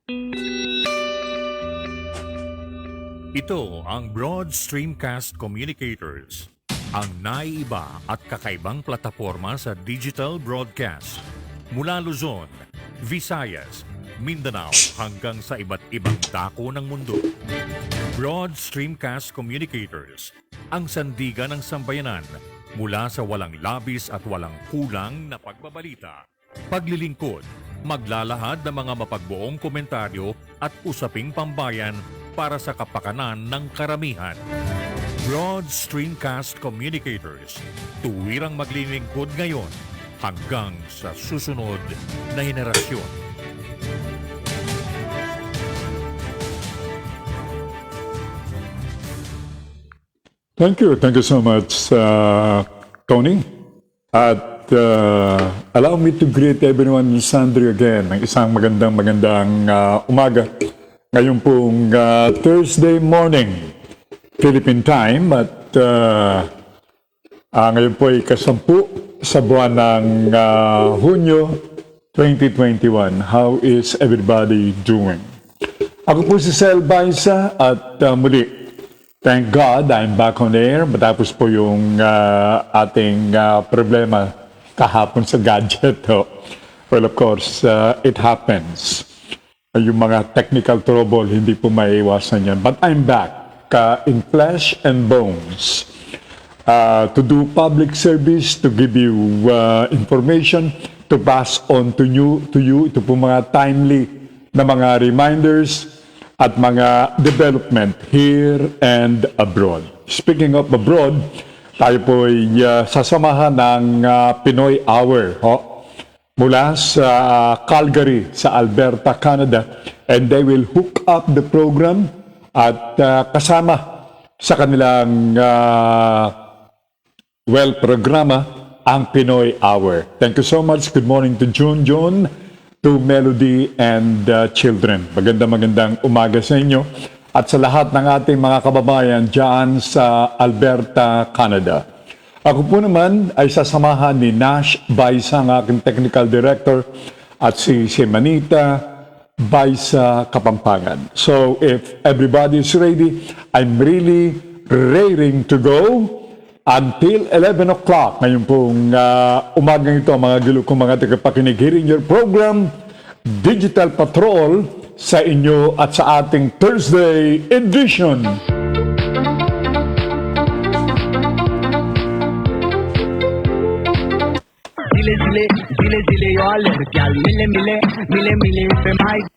Ito ang Broad Streamcast Communicators, ang naiiba at kakaibang plataporma sa digital broadcast. Mula Luzon, Visayas, Mindanao hanggang sa iba't ibang dako ng mundo. Broad Streamcast Communicators, ang sandigan ng sambayanan mula sa walang labis at walang kulang na pagbabalita, paglilingkod, maglalahad ng mga mapagbuong komentaryo at usaping pambayan para sa kapakanan ng karamihan. Broad Streamcast Communicators, tuwirang maglilingkod ngayon hanggang sa susunod na henerasyon. Thank you so much, Tony. At allow me to greet everyone in Sandri again ng isang magandang umaga. Ngayon pong Thursday morning, Philippine time, at ngayon po ay kasampu sa buwan ng Hunyo 2021. How is everybody doing? Ako po si Sel Baisa at muli, thank God I'm back on air matapos po yung ating problema kahapon sa gadget. Well, of course, it happens. Yung mga technical trouble, hindi po maiiwasan yan. But I'm back in flesh and bones to do public service, to give you information, to pass on to you. Ito po mga timely na mga reminders at mga development here and abroad. Speaking of abroad, tayo po ay sasamahan ng Pinoy Hour mula sa Calgary, sa Alberta, Canada. And they will hook up the program at kasama sa kanilang programa ang Pinoy Hour. Thank you so much. Good morning to John, to Melody and children. Magandang umaga sa inyo at sa lahat ng ating mga kababayan dyan sa Alberta, Canada. Ako po naman ay sasamahan ni Nash Baisa, ang aking technical director, at si Manita Baisa Kapampangan. So if everybody is ready, I'm really raring to go until 11 o'clock. Ngayon pong umagang ito, mga gilo kong mga tagapakinig, here in your program, Digital Patrol, sa inyo at sa ating Thursday edition.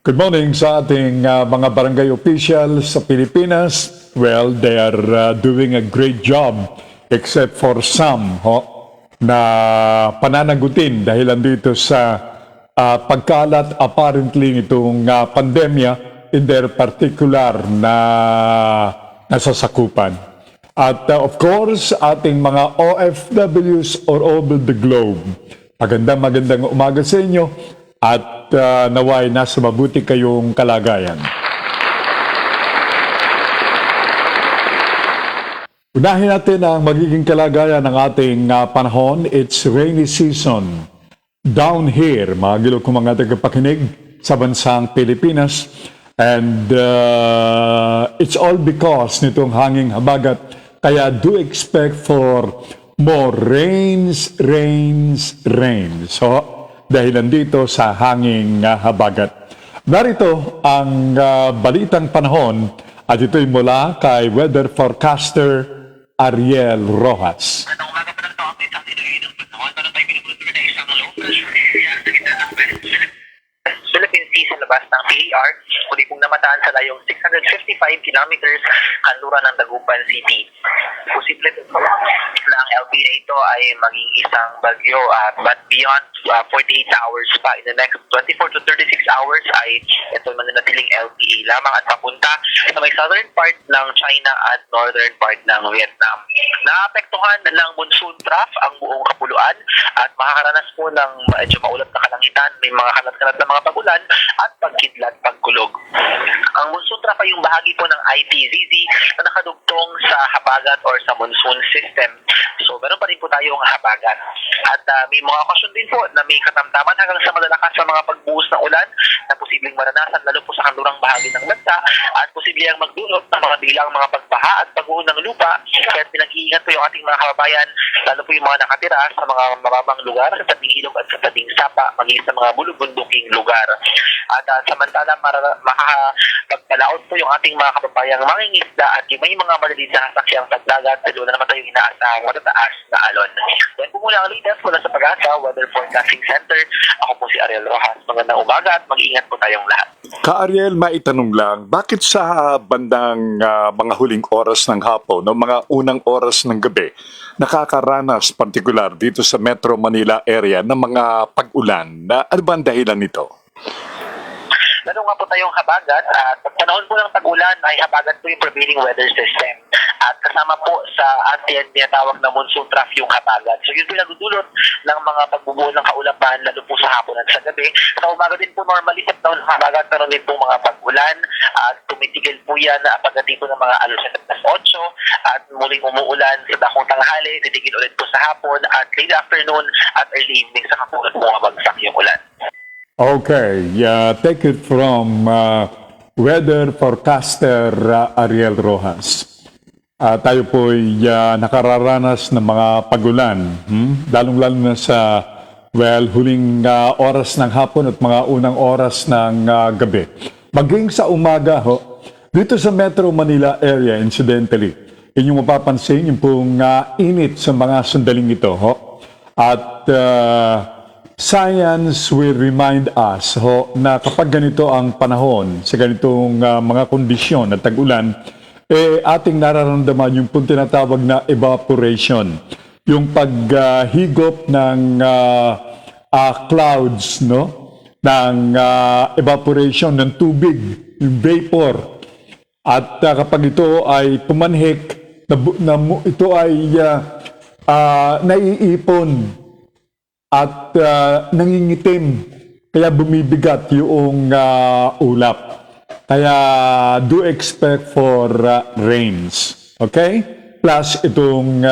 Good morning sa ating mga barangay officials sa Pilipinas. Well, they are doing a great job except for some na pananagutin dahil andito sa pagkalat apparently itong pandemya in their particular na nasasakupan. At of course, ating mga OFWs all over the globe. Magandang umaga sa inyo at naway nasa mabuti kayong kalagayan. Unahin natin ang magiging kalagayan ng ating panahon. It's rainy season down here, mga gilo kong mga tagapakinig sa bansang Pilipinas. And it's all because nitong hanging habagat. Kaya do expect for more rains. So, dahil nandito sa hanging habagat. Narito ang balitang panahon at ito'y mula kay weather forecaster Ariel Rojas. Magandang umaga po ng update ang tinuloy ng panahon. Meron tayo binubulong na isang low pressure area sa gitna ng Philippine Sea sa labas ng PAR. Kuli pong namataan sa layong 655 kilometers kanluran ng Dagupan City. Posible na ang LP na ito ay maging isang bagyo but beyond 48 hours pa. In the next 24 to 36 hours ay ito mananatiling LPA lamang at papunta sa may southern part ng China at northern part ng Vietnam. Naapektuhan ng monsoon trough ang buong kapuluan at makakaranas po ng medyo maulap na kalangitan, may mga kalat-kalat na mga pagulan at pagkidlat, pagkulog. Ang monsoon trough ay yung bahagi po ng ITZZ na nakadugtong sa habagat or sa monsoon system. So, meron pa rin po tayong habagat. At may mga okasyon din po na may katamtaman hanggang sa malalakas sa mga pagbuhos ng ulan na posibleng maranasan lalo po sa kanlurang bahagi ng bansa at posibleng magdulot ng mga bilang mga pagbaha at pag-uho ng lupa. Kaya pinag-iingat po yung ating mga kababayan, lalo po yung mga nakatira sa mga mababang lugar, sa tabing ilog at sa tabing sapa, maging sa mga bulubunduking lugar. At samantala, makakapagpalaot po yung ating mga kababayang mangingisda at yung may mga maliliit na sasakyang sa dagat, pero na naman tayong inaasahang matataas na alon. Yan po muna ang latest mula sa Pag-asa Weather Forecasting Center. Ako po si Ariel Rojas. Magandang umaga at mag-ingat po tayong lahat. Ka-Ariel, maitanong lang, bakit sa bandang mga huling oras ng hapon, no, mga unang oras ng gabi, nakakaranas partikular dito sa Metro Manila area ng mga pag-ulan? Ano ba ang dahilan nito? Lalo nga po tayong habagat at pag panahon po ng tag-ulan ay habagat po yung prevailing weather system. At kasama po sa atin tinatawag na monsoon trough yung habagat. So yun po yung nagdudulot ng mga pagbubuo ng kaulapan lalo po sa hapon at sa gabi. Sa umaga din po normally sa panahon ng habagat meron din po mga pag-ulan at tumitigil po yan pagdating po ng mga alas 7 at 8 at muling umuulan sa dakong tanghali, titigil ulit po sa hapon at late afternoon at early evening sa po bumabagsak yung ulan. Okay, take it from weather forecaster Ariel Rojas. Tayo po'y nakararanas ng mga pagulan, lalong-lalo na sa huling oras ng hapon at mga unang oras ng gabi. Maging sa umaga, dito sa Metro Manila area, incidentally, inyong mapapansin yung pong init sa mga sandaling ito. At science will remind us na kapag ganito ang panahon, sa ganitong mga kondisyon at tag-ulan, ating nararamdaman yung pong tinatawag na evaporation. Yung paghigop ng clouds, no? Ng evaporation ng tubig, yung vapor. At kapag ito ay pumanhik, ito ay naiipon at nangingitim, kaya bumibigat yung ulap. Kaya do expect for rains. Okay? Plus itong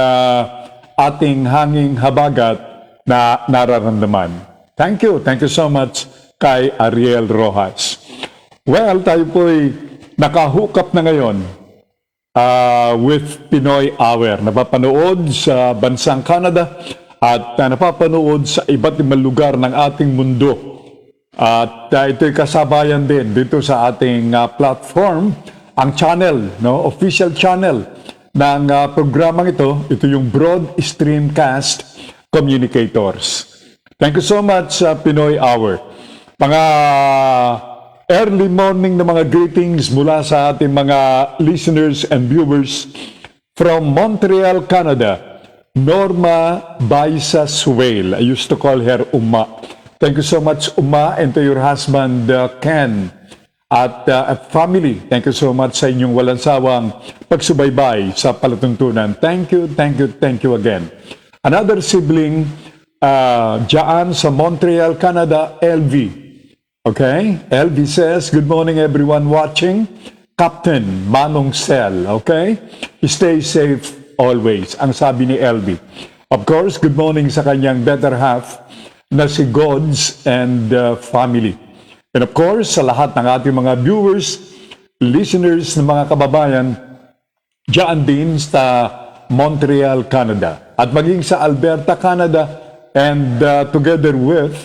ating hanging habagat na nararamdaman. Thank you so much kay Ariel Rojas. Well, tayo po'y nakahook up na ngayon with Pinoy Hour. Napapanood sa bansang Canada at napapanood sa iba't ibang lugar ng ating mundo. At ito'y kasabayan din dito sa ating platform, ang channel, no? Official channel ng programang ito. Ito yung Broad Streamcast Communicators. Thank you so much, Pinoy Hour. Mga early morning na mga greetings mula sa ating mga listeners and viewers from Montreal, Canada. Norma Baisa Suel. I used to call her Uma. Thank you so much, Uma, and to your husband, Ken, at family. Thank you so much sa inyong walang sawang pagsubaybay sa palatuntunan. Thank you again. Another sibling, dyan sa Montreal, Canada, LV. Okay? LV says, good morning everyone watching. Captain Manong Sel. Okay? Stay safe always, ang sabi ni LB. Of course, good morning sa kanyang better half na si Gods and family. And of course, sa lahat ng ating mga viewers, listeners ng mga kababayan, dyan din sa Montreal, Canada. At maging sa Alberta, Canada, and together with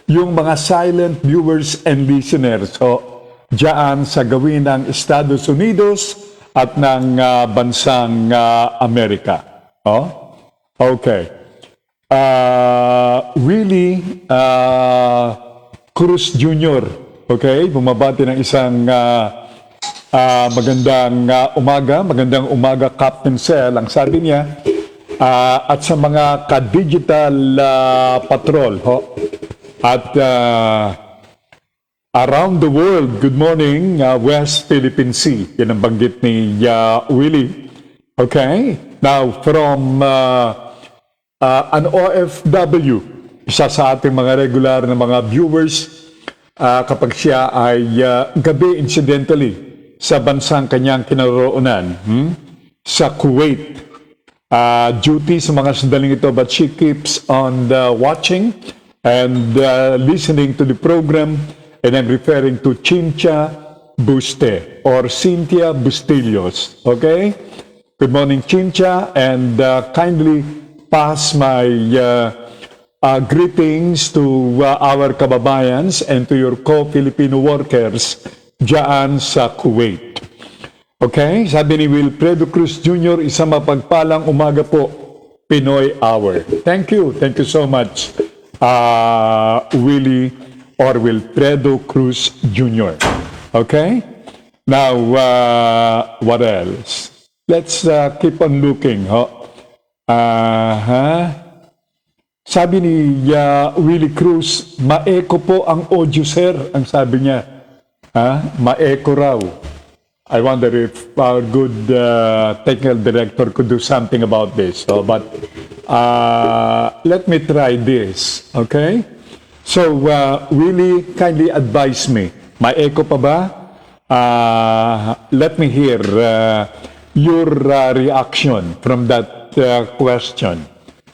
yung mga silent viewers and listeners. So, dyan sa gawin ng Estados Unidos, at ng bansang Amerika. Okay. Willie Cruz Jr. Okay? Bumabati ng isang magandang umaga, Captain Sel. Ang sabi niya, at sa mga ka-digital patrol, at around the world, good morning, West Philippine Sea. Yan ang banggit ni Willie. Okay? Now, from an OFW, isa sa ating mga regular na mga viewers, kapag siya ay gabi incidentally sa bansang kanyang kinaroonan, sa Kuwait. Duty sa mga sandaling ito, but she keeps on watching and listening to the program And I'm referring to Cynthia Buste or Cynthia Bustillos. Okay? Good morning, Cynthia, and kindly pass my greetings to our kababayans and to your co-Filipino workers dyan sa Kuwait. Okay? Sabi ni Wilfredo Cruz Jr., isang mapagpalang umaga po, Pinoy Hour. Thank you. Thank you so much, Willie or Wilfredo Cruz Jr. Okay? Now, what else? Let's keep on looking. Sabi ni Willie Cruz, ma-echo po ang audio, sir. Ang sabi niya. Ma-echo raw. I wonder if our good technical director could do something about this. So, but let me try this. Okay? So, Willie, kindly advise me. Ma-echo pa ba? Let me hear your reaction from that question.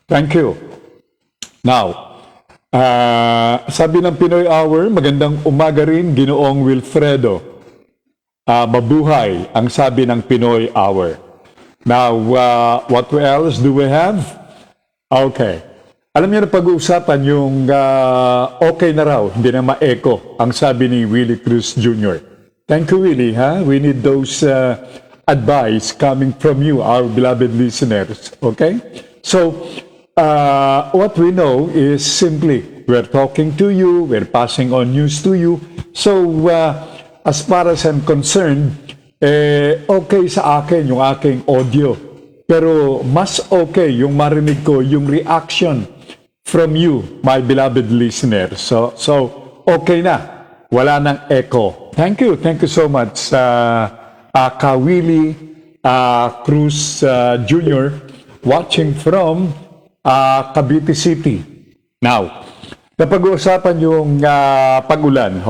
Thank you. Now, sabi ng Pinoy Hour, magandang umaga rin, Ginoong Wilfredo. Mabuhay, ang sabi ng Pinoy Hour. Now, what else do we have? Okay. Alam niyo na pag-uusapan yung okay na raw, hindi na ma-echo, ang sabi ni Willie Cruz Jr. Thank you, Willie. We need those advice coming from you, our beloved listeners. Okay? So, what we know is simply, we're talking to you, we're passing on news to you. So, as far as I'm concerned, okay sa akin yung aking audio. Pero mas okay yung marinig ko, yung reaction from you, my beloved listeners. So okay na. Wala nang echo. Thank you so much, Willie Cruz Jr., watching from Cavite City. Now, napag-uusapan yung pag-ulan,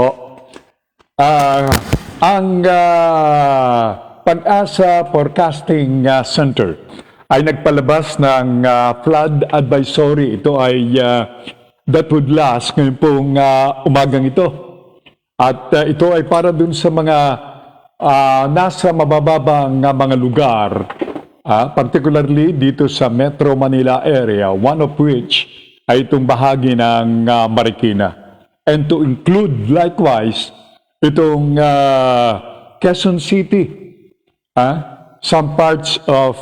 ang Pag-asa Forecasting Center ay nagpalabas ng flood advisory. Ito ay that would last ngayon pong umagang ito. At ito ay para dun sa mga nasa mabababang mga lugar, particularly dito sa Metro Manila area, one of which ay itong bahagi ng Marikina. And to include likewise itong Quezon City, some parts of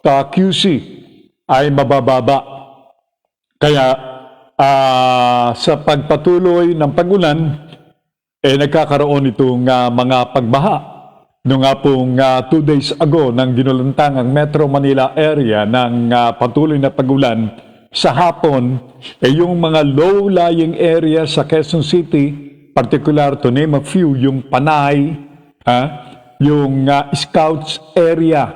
QC ay mabababa. Kaya sa pagpatuloy ng pag-ulan, nagkakaroon itong mga pagbaha. Noong nga pong 2 days ago nang ginulantang ang Metro Manila area ng patuloy na pag-ulan, sa hapon, yung mga low-lying area sa Quezon City, particular to name a few, yung Panay, yung Scouts area,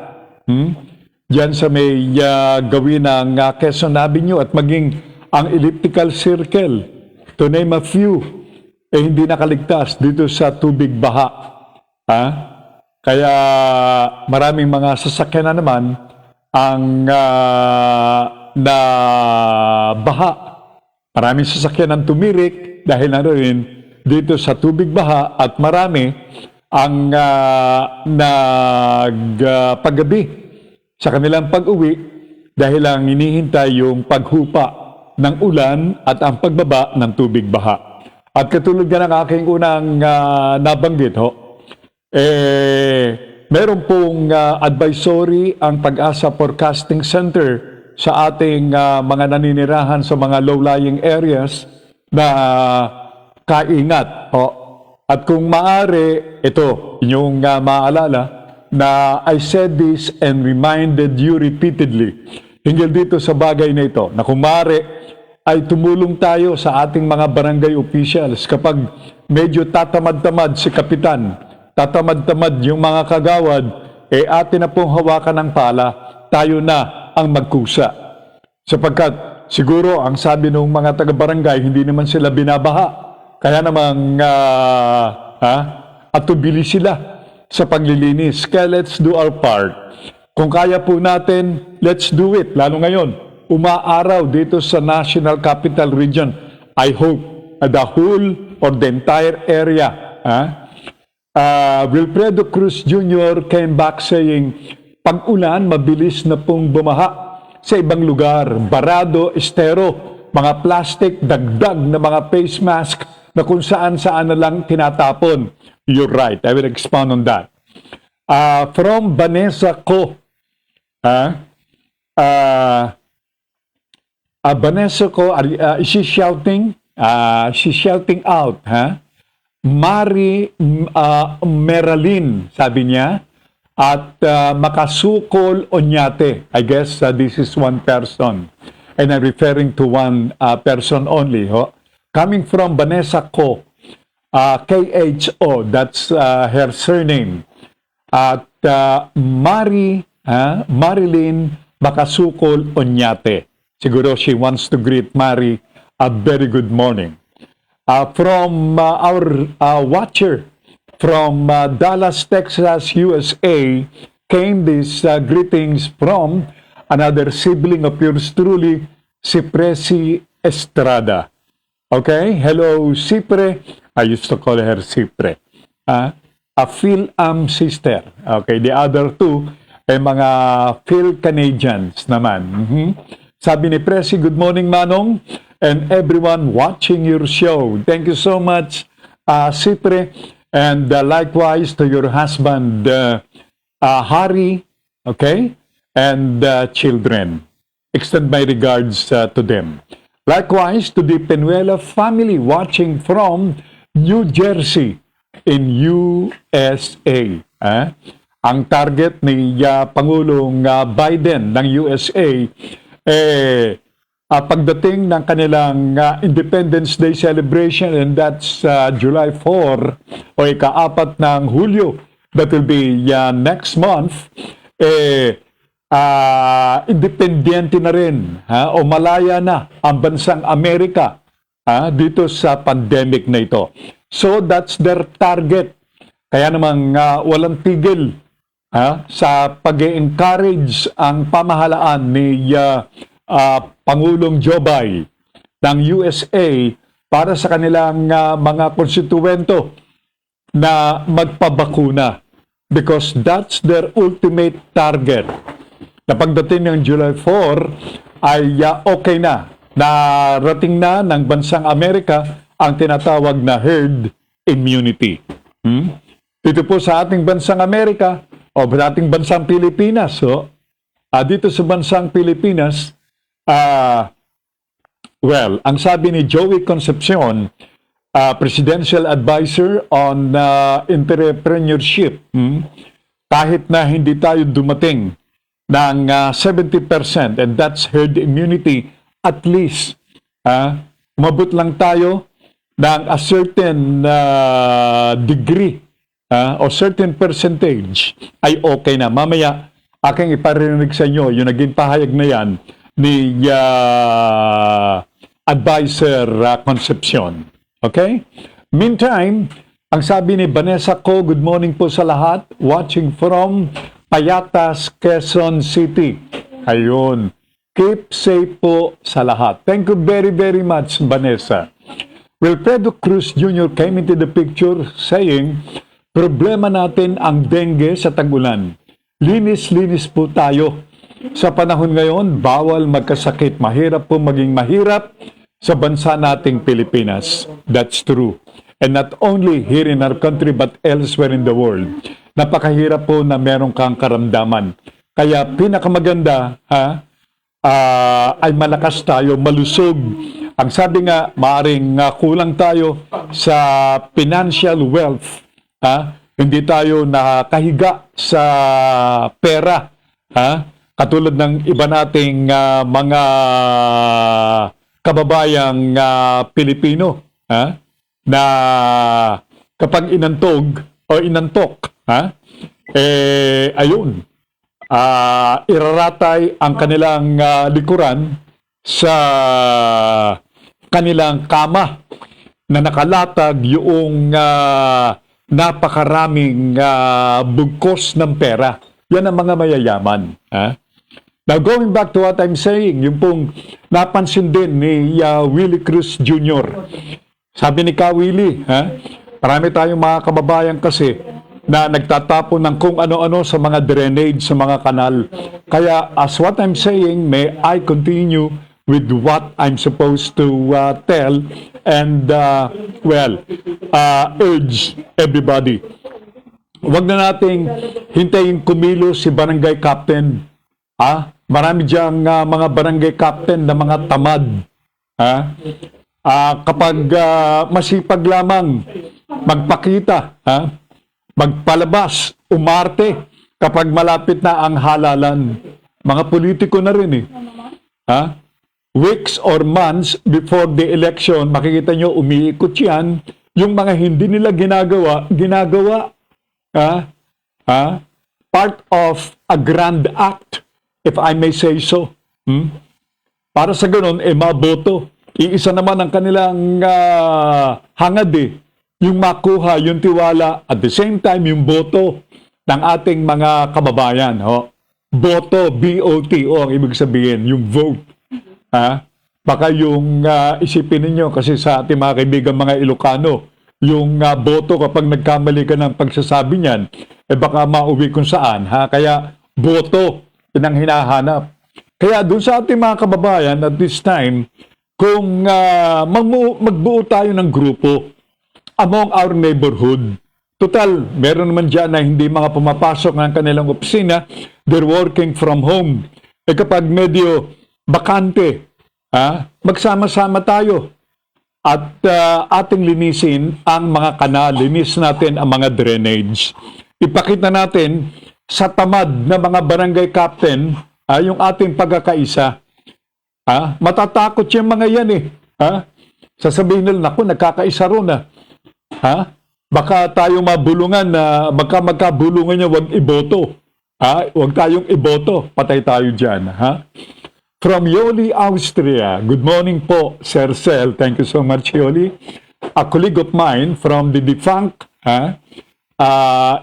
diyan sa may gawin ng Quezon Avenue at maging ang elliptical circle, to name a few, hindi nakaligtas dito sa tubig baha. Kaya maraming mga sasakyan na naman ang na baha. Maraming sasakyan ang tumirik dahil na rin dito sa tubig baha at marami ang nagpagabi sa kanilang pag-uwi dahil lang hinihintay yung paghupa ng ulan at ang pagbaba ng tubig baha. At katulad ng aking unang nabanggit, meron pong advisory ang Pag-asa Forecasting Center sa ating mga naninirahan sa mga low-lying areas na kaingat. At kung maaari, ito, inyong maalala, na I said this and reminded you repeatedly hinggil dito sa bagay na ito, na kung maaari, ay tumulong tayo sa ating mga barangay officials kapag medyo tatamad-tamad si kapitan, tatamad-tamad yung mga kagawad, atin na pong hawakan ng pala, tayo na ang magkusa. Sapagkat siguro ang sabi ng mga taga-barangay, hindi naman sila binabaha. Kaya namang atubili sila sa paglilinis. Kaya let's do our part. Kung kaya po natin, let's do it. Lalo ngayon, umaaraw dito sa National Capital Region. I hope the whole or the entire area. Wilfredo Cruz Jr. came back saying, pag ulan, mabilis na pong bumaha sa ibang lugar. Barado, estero, mga plastic, dagdag na mga face mask na kung saan-saan na lang tinatapon. You're right. I will expound on that. From Vanessa Ko. Vanessa Ko, is she shouting? She's shouting out, Mari Meralin, sabi niya, at Makasukol Onyate. I guess this is one person. And I'm referring to one person only. Coming from Vanessa Ko, K-H-O, that's her surname. At Marilyn Makasukol Onyate. Siguro she wants to greet Mari a very good morning. From our watcher from Dallas, Texas, USA, came these greetings from another sibling of yours truly, si Presi Estrada. Okay? Hello, Sipre. I used to call her Sipre. A Phil-Am sister. Okay, the other two ay mga Phil-Canadians naman. Sabi ni Presi, good morning, Manong, and everyone watching your show. Thank you so much, Sipre, and likewise to your husband, Hari, okay, and children. Extend my regards to them. Likewise to the Penuela family watching from New Jersey in USA. Ang target ni Pangulong Biden ng USA pagdating ng kanilang Independence Day celebration, and that's July 4 o ika-4 ng Hulyo, that will be next month, independyente na rin o malaya na ang bansang Amerika dito sa pandemic na ito. So that's their target. Kaya namang walang tigil sa pag-encourage ang pamahalaan ni Pangulong Joe Biden ng USA para sa kanilang mga konstituwento na magpabakuna, because that's their ultimate target. Na pagdating ng July 4 ay okay na, narating na ng bansang Amerika ang tinatawag na herd immunity. Dito po sa ating bansang Amerika o sa ating bansang Pilipinas, dito sa bansang Pilipinas, well, ang sabi ni Joey Concepcion, Presidential Advisor on Entrepreneurship, kahit na hindi tayo dumating ng 70%, and that's herd immunity, at least, umabot lang tayo ng a certain degree o certain percentage, ay okay na. Mamaya, aking iparinig sa inyo, yung naging pahayag na yan ni Advisor Concepcion. Okay? Meantime, ang sabi ni Vanessa Ko, good morning po sa lahat, watching from Payatas, Quezon City. Ayun. Keep safe po sa lahat. Thank you very, very much, Vanessa. Wilfredo Cruz Jr. came into the picture saying, problema natin ang dengue sa tag-ulan. Linis-linis po tayo. Sa panahon ngayon, bawal magkasakit. Mahirap po maging mahirap sa bansa nating Pilipinas. That's true. And not only here in our country but elsewhere in the world. Napakahirap po na meron kang karamdaman. Kaya pinakamaganda ay malakas tayo, malusog. Ang sabi nga, maaring kulang tayo sa financial wealth. Hindi tayo nakahiga sa pera. Katulad ng iba nating mga kababayang Pilipino na kapag inantok, ayun, iraratay ang kanilang likuran sa kanilang kama na nakalatag yung napakaraming bugkos ng pera. Yan ang mga mayayaman. Now, going back to what I'm saying, yung pong napansin din ni Willie Cruz Jr. Sabi ni Kawili, marami tayong mga kababayan kasi na nagtatapon ng kung ano-ano sa mga drainage, sa mga kanal. Kaya as what I'm saying, may I continue with what I'm supposed to tell and urge everybody. Huwag na nating hintayin kumilos si barangay captain. Marami diyang mga barangay captain na mga tamad. Kapag masipag lamang magpakita, magpalabas, umarte kapag malapit na ang halalan. Mga politiko na rin weeks or months before the election, makikita nyo umiikot yan. Yung mga hindi nila ginagawa. Part of a grand act, if I may say so. Para sa ganun, maboto. Iisa naman ang kanilang hangad yung makuha, yung tiwala, at the same time, yung boto ng ating mga kababayan. Boto, B-O-T-O ang ibig sabihin, yung vote. Baka yung isipin ninyo, kasi sa ating mga kaibigan mga Ilocano, yung boto kapag nagkamali ka ng pagsasabi niyan, baka mauwi kung saan. Kaya boto, yun ang hinahanap. Kaya dun sa ating mga kababayan at this time, kung magbuo tayo ng grupo among our neighborhood, total, meron naman dyan na hindi mga pumapasok ng kanilang opisina, they're working from home. Kapag medyo bakante, magsama-sama tayo at ating linisin ang mga kanal, linis natin ang mga drainage. Ipakita natin sa tamad na mga barangay captain yung ating pagkakaisa. Matatakot yung mga yan sasabihin nila, naku, nagkakaisa ron baka tayo mabulungan na magkabulungan niya, wag iboto. Wag tayong iboto, patay tayo dyan. From Yoli, Austria. Good morning po, Sir Sel. Thank you so much, Yoli. A colleague of mine from the defunct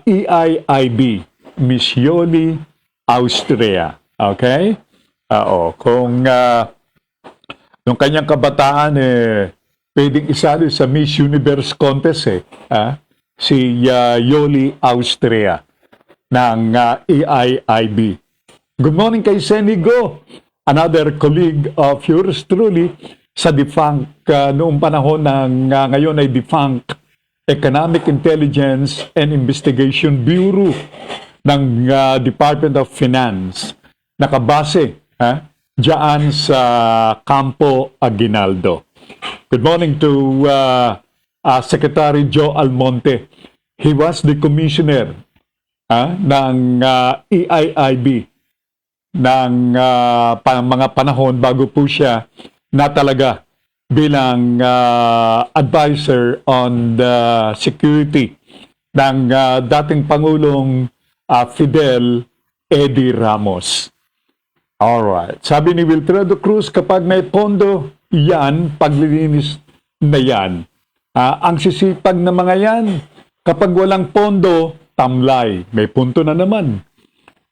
EIIB, Miss Yoli, Austria. Okay? Kung yung kanyang kabataan pwedeng isali sa Miss Universe contest si Yoli Austria ng EIIB. Good morning kay Senigo, another colleague of yours truly sa defunct noong panahon ng ngayon ay defunct Economic Intelligence and Investigation Bureau ng Department of Finance. Nakabase diyan sa Campo Aguinaldo. Good morning to Secretary Joe Almonte. He was the commissioner ng EIIB ng mga panahon bago po siya natalaga bilang advisor on the security ng dating Pangulong Fidel Eddie Ramos. Alright. Sabi ni Wilfredo Cruz, kapag may pondo, yan, paglilinis na yan. Ang sisipag na mga yan, kapag walang pondo, tamlay. May punto na naman.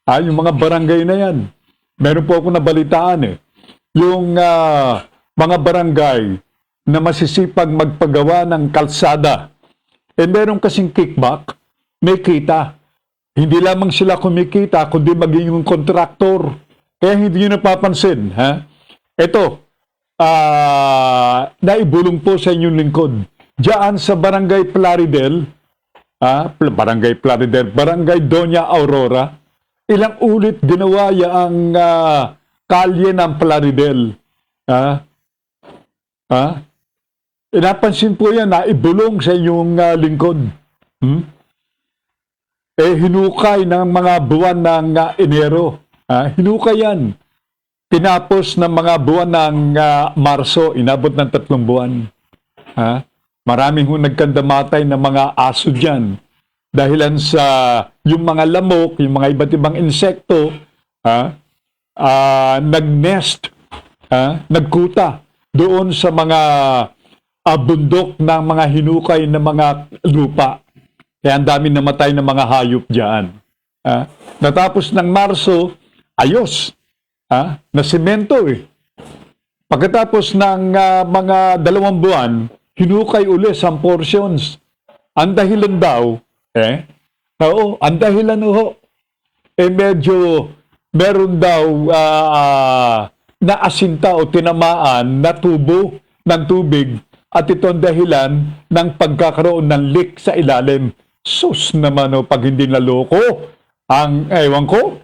Yung mga barangay na yan. Meron po ako nabalitaan yung mga barangay na masisipag magpagawa ng kalsada. Meron kasing kickback, may kita. Hindi lamang sila kumikita, kundi maging yung kontraktor. Kaya hindi nyo napapansin. Ito, naibulong po sa inyong lingkod. Diyan sa Barangay Plaridel, Barangay Doña Aurora, ilang ulit ginawa ang kalye ng Plaridel. Napansin po yan, naibulong sa inyong lingkod. Hinukay ng mga buwan ng Enero. Hinukay yan. Tinapos ng mga buwan ng Marso, inabot ng 3 buwan. Maraming nagkandamatay ng mga aso dyan. Dahilan sa yung mga lamok, yung mga iba't ibang insekto, nag-nest, nagkuta doon sa mga bundok ng mga hinukay na mga lupa. Kaya ang dami namatay ng mga hayop dyan. Natapos ng Marso, ayos. Na semento Pagkatapos ng mga 2 buwan, hinukay uli some portions. Ang dahilan daw, ang dahilan ho, medyo meron daw naasinta o tinamaan na tubo ng tubig at ito ang dahilan ng pagkakaroon ng leak sa ilalim. Sus naman pag hindi naloko, ang ewan ko.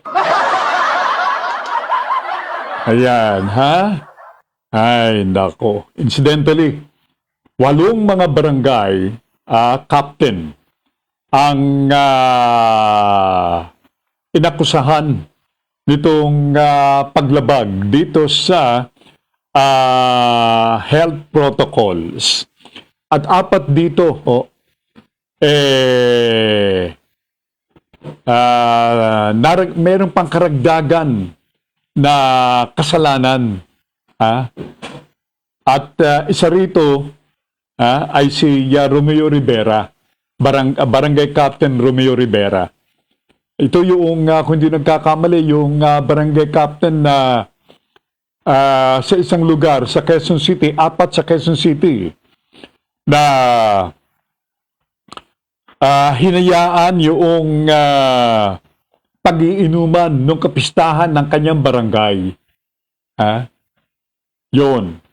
Ayan, ha? Ay, nako. Incidentally, 8 mga barangay captain ang inakusahan nitong paglabag dito sa health protocols. At 4 dito, meron pang karagdagan na kasalanan. At isa rito ay si Romeo Rivera, Barangay Captain Romeo Rivera. Ito yung, kung hindi nagkakamali, yung barangay captain na sa isang lugar sa Quezon City, 4 sa Quezon City, na hinayaan yung pag-iinuman ng kapistahan ng kanyang barangay. Yun.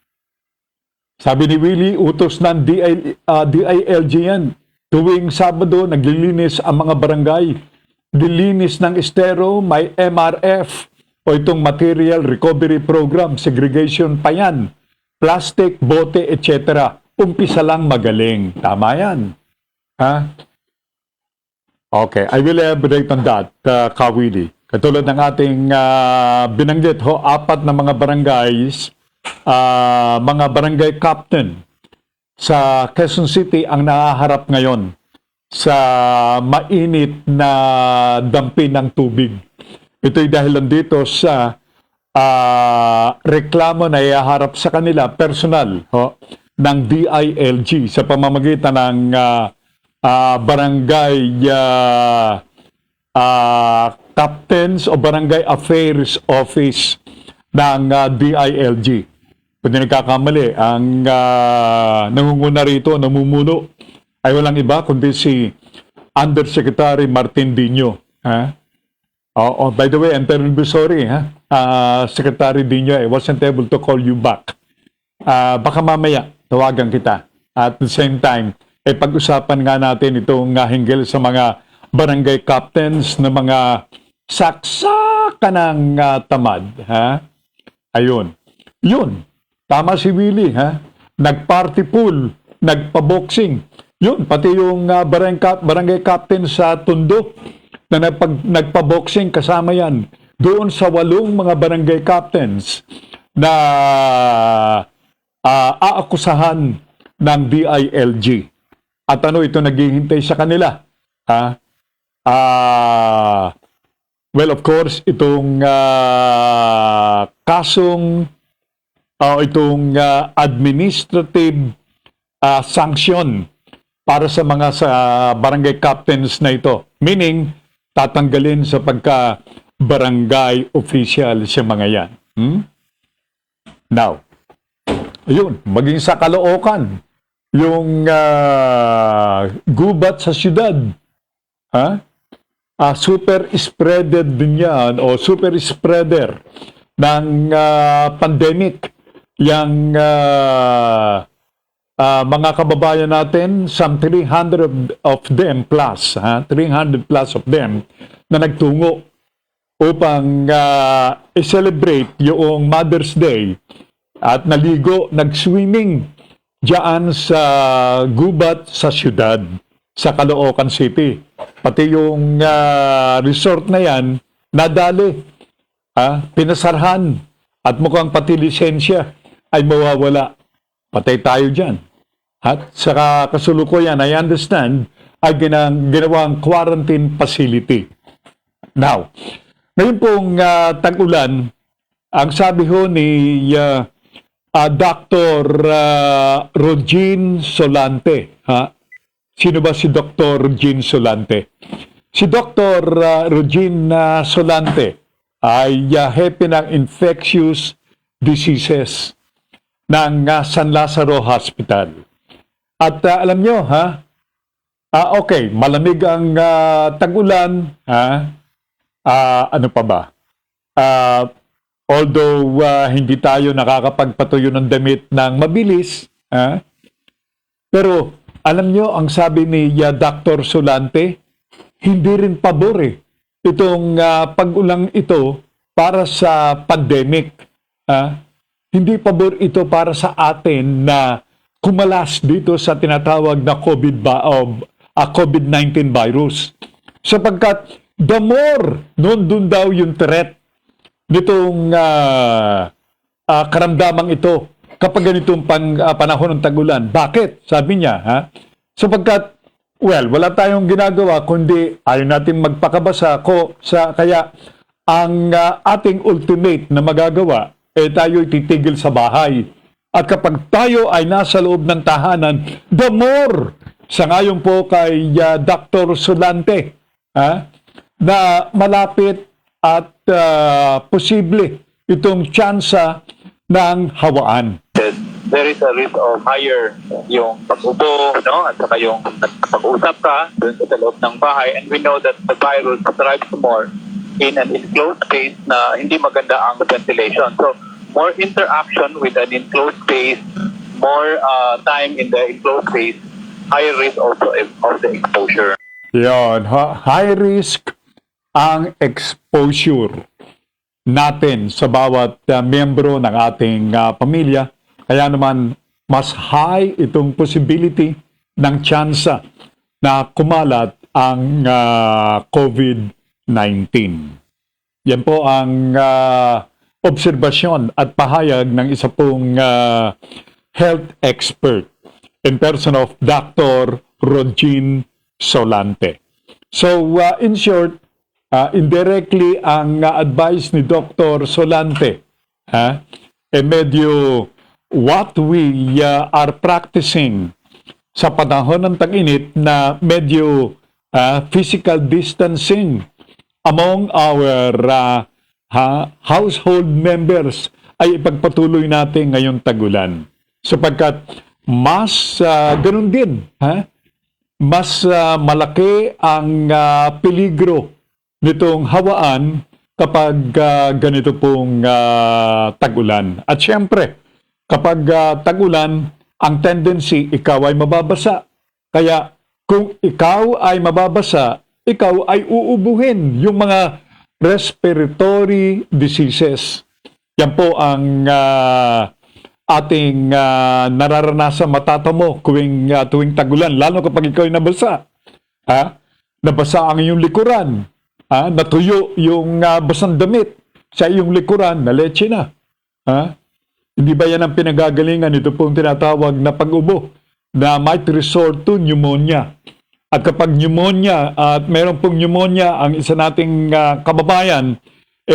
Sabi ni Willie, utos ng DILG yan. Tuwing Sabado, naglilinis ang mga barangay. Dilinis ng estero, may MRF o itong Material Recovery Program, segregation pa yan. Plastic, bote, etc. Umpisa lang magaling. Tama yan. Okay, I will elaborate on that, Kawili. Katulad ng ating binanggit, 4 na mga barangays, mga barangay captain sa Quezon City ang nahaharap ngayon sa mainit na dampi ng tubig. Ito'y dahilan dito sa reklamo na ihaharap sa kanila personal ng DILG sa pamamagitan ng barangay captains o barangay affairs office ng DILG. Kung di nagkakamali, ang nangunguna rito, namumuno, ay walang iba kundi si Undersecretary Martin Dino. By the way, I'm terribly sorry, Secretary Dino, I wasn't able to call you back. Baka mamaya, tawagan kita. At the same time, pag-usapan nga natin itong hinggil sa mga barangay captains na mga saksakan ng tamad. Ayun. Yun. Tama si Willie. Nag-party pool, nagpa-boxing. Yun, pati yung barangay captain sa Tondo na nagpa-boxing, kasama yan. Doon sa 8 mga barangay captains na aakusahan ng DILG. At ano ito naghihintay sa kanila? Well, of course, itong kasong itong administrative sanction para sa mga barangay captains na ito. Meaning, tatanggalin sa pagka-barangay official sa mga yan. Now, ayun, maging sa Caloocan, yung gubat sa syudad, super spreaded din yan o super spreader ng pandemic yung mga kababayan natin, some 300 of them plus, 300 plus of them na nagtungo upang i-celebrate yung Mother's Day at naligo, nag-swimming diyan sa gubat sa syudad, sa Caloocan City. Pati yung resort na yan, nadali, pinasarhan, at mukhang pati lisensya ay mawawala. Patay tayo dyan. At sa kasulukuyan, I understand, ay ginawang quarantine facility. Now, ngayon pong tag-ulan, ang sabi ho ni Dr. Rogin Solante. Sino ba si Dr. Rogin Solante? Si Dr. Rogin Solante ay hepe ng infectious diseases ng San Lazaro Hospital. At alam nyo, ha? Okay, malamig ang tag-ulan, ha? Ano pa ba? Although hindi tayo nakakapagpatuyo ng damit ng mabilis, ha? Pero alam nyo, ang sabi ni Dr. Solante, hindi rin pabor itong pag-ulang ito para sa pandemic. Hindi pabor ito para sa atin na kumalas dito sa tinatawag na COVID-19 virus. Sapagkat the more, dun daw yung threat nitong karamdamang ito kapag ganitong panahon ng tag-ulan. Bakit? Sabi niya, ha? Sapagkat, wala tayong ginagawa kundi ayaw natin magpakabasa kaya ang ating ultimate na magagawa tayo titigil sa bahay. At kapag tayo ay nasa loob ng tahanan, the more, sangayon po kay Dr. Solante, na malapit at posible itong tsansa ng hawaan. There is a risk of higher yung pag-ubo, no? At saka yung pag-usap ka dun sa loob ng bahay. And we know that the virus thrives more in an enclosed space na hindi maganda ang ventilation. So, more interaction with an enclosed space, more time in the enclosed space, higher risk also of the exposure. Yan, high risk ang exposure natin sa bawat miyembro ng ating pamilya. Kaya naman, mas high itong possibility ng tsansa na kumalat ang COVID-19. Yan po ang obserbasyon at pahayag ng isa pong health expert in person of Dr. Rodgin Solante. So, in short, indirectly ang advice ni Dr. Solante, medyo what we are practicing sa panahon ng tag-init na medyo physical distancing among our household members ay ipagpatuloy natin ngayong tag-ulan. Sapagkat mas ganun din, mas malaki ang peligro nitong hawaan kapag ganito pong tag-ulan. At syempre, kapag tag-ulan, ang tendency, ikaw ay mababasa. Kaya kung ikaw ay mababasa, ikaw ay uubuhin yung mga respiratory diseases. Yan po ang ating nararanasan matatamo tuwing tag-ulan, lalo kapag ikaw ay nabasa. Nabasa ang iyong likuran. Natuyo yung basang damit sa iyong likuran, naletse na. Hindi ba yan ang pinagagalingan? Ito pong tinatawag na pag-ubo na might resort to pneumonia. At kapag pneumonia at meron pong pneumonia ang isa nating kababayan,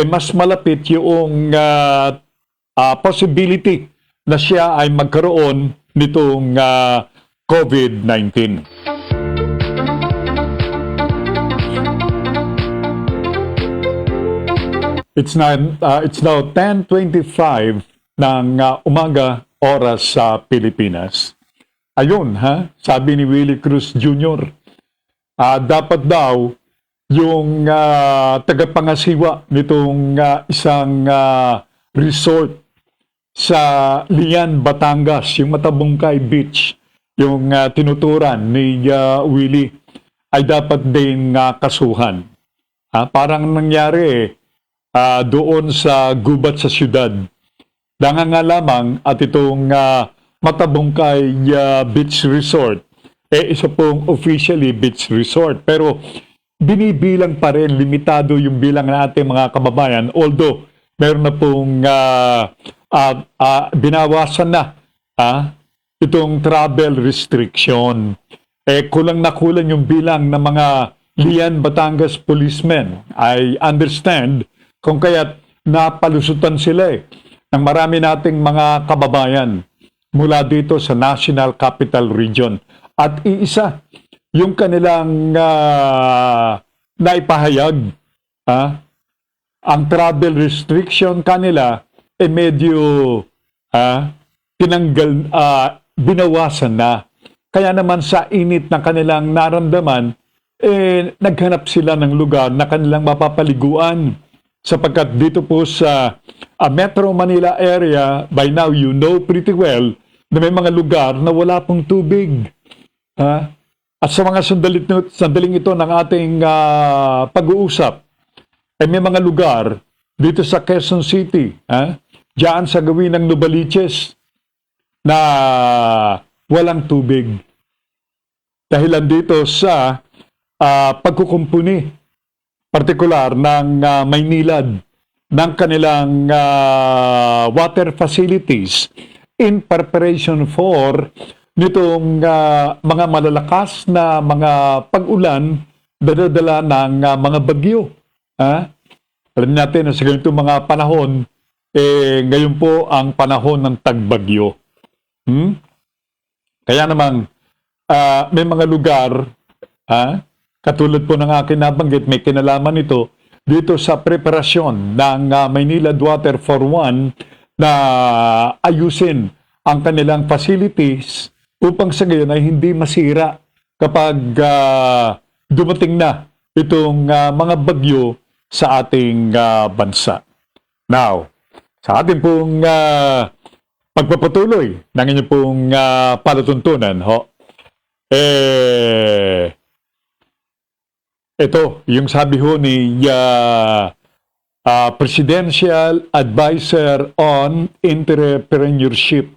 mas malapit yung possibility na siya ay magkaroon nitong COVID-19. It's now 10:25 ng umaga oras sa Pilipinas. Ayun, sabi ni Willie Cruz Jr., dapat daw yung tagapangasiwa nitong isang resort sa Lian, Batangas, yung Matabungkay Beach, yung tinuturan ni Willie, ay dapat din kasuhan. Parang nangyari doon sa gubat sa syudad. Danga nga lamang at itong Matabungkay Beach Resort, isa pong officially beach resort. Pero binibilang pa rin, limitado yung bilang ng ating mga kababayan. Although, meron na pong binawasan na itong travel restriction. Kulang na kulang yung bilang ng mga Lian, Batangas policemen. I understand kung kaya't napalusutan sila ng marami nating mga kababayan mula dito sa National Capital Region. At iisa yung kanilang naipahayag. Ang travel restriction kanila medyo tinanggal, binawasan na. Kaya naman sa init ng kanilang naramdaman, naghanap sila ng lugar na kanilang mapapaliguan. Sapagkat dito po sa Metro Manila area, by now you know pretty well na may mga lugar na wala pong tubig. Ha? At sa mga sandaling ito ng ating pag-uusap, may mga lugar dito sa Quezon City, diyan sa gawin ng Novaliches, na walang tubig. Dahilan dito sa pagkukumpuni, partikular ng Maynilad, ng kanilang water facilities in preparation for nitong mga malalakas na mga pag-ulan dadala ng mga bagyo. Alam natin na sa ganitong mga panahon, ngayon po ang panahon ng tagbagyo. Kaya naman, may mga lugar, katulad po ng akin nabanggit, may kinalaman ito dito sa preparasyon ng Maynilad Water for One na ayusin ang kanilang facilities upang sa ngayon ay hindi masira kapag dumating na itong mga bagyo sa ating bansa. Now, sa ating pong pagpapatuloy ng inyong pong palatuntunan, ito, yung sabi ho ni Presidential Advisor on Entrepreneurship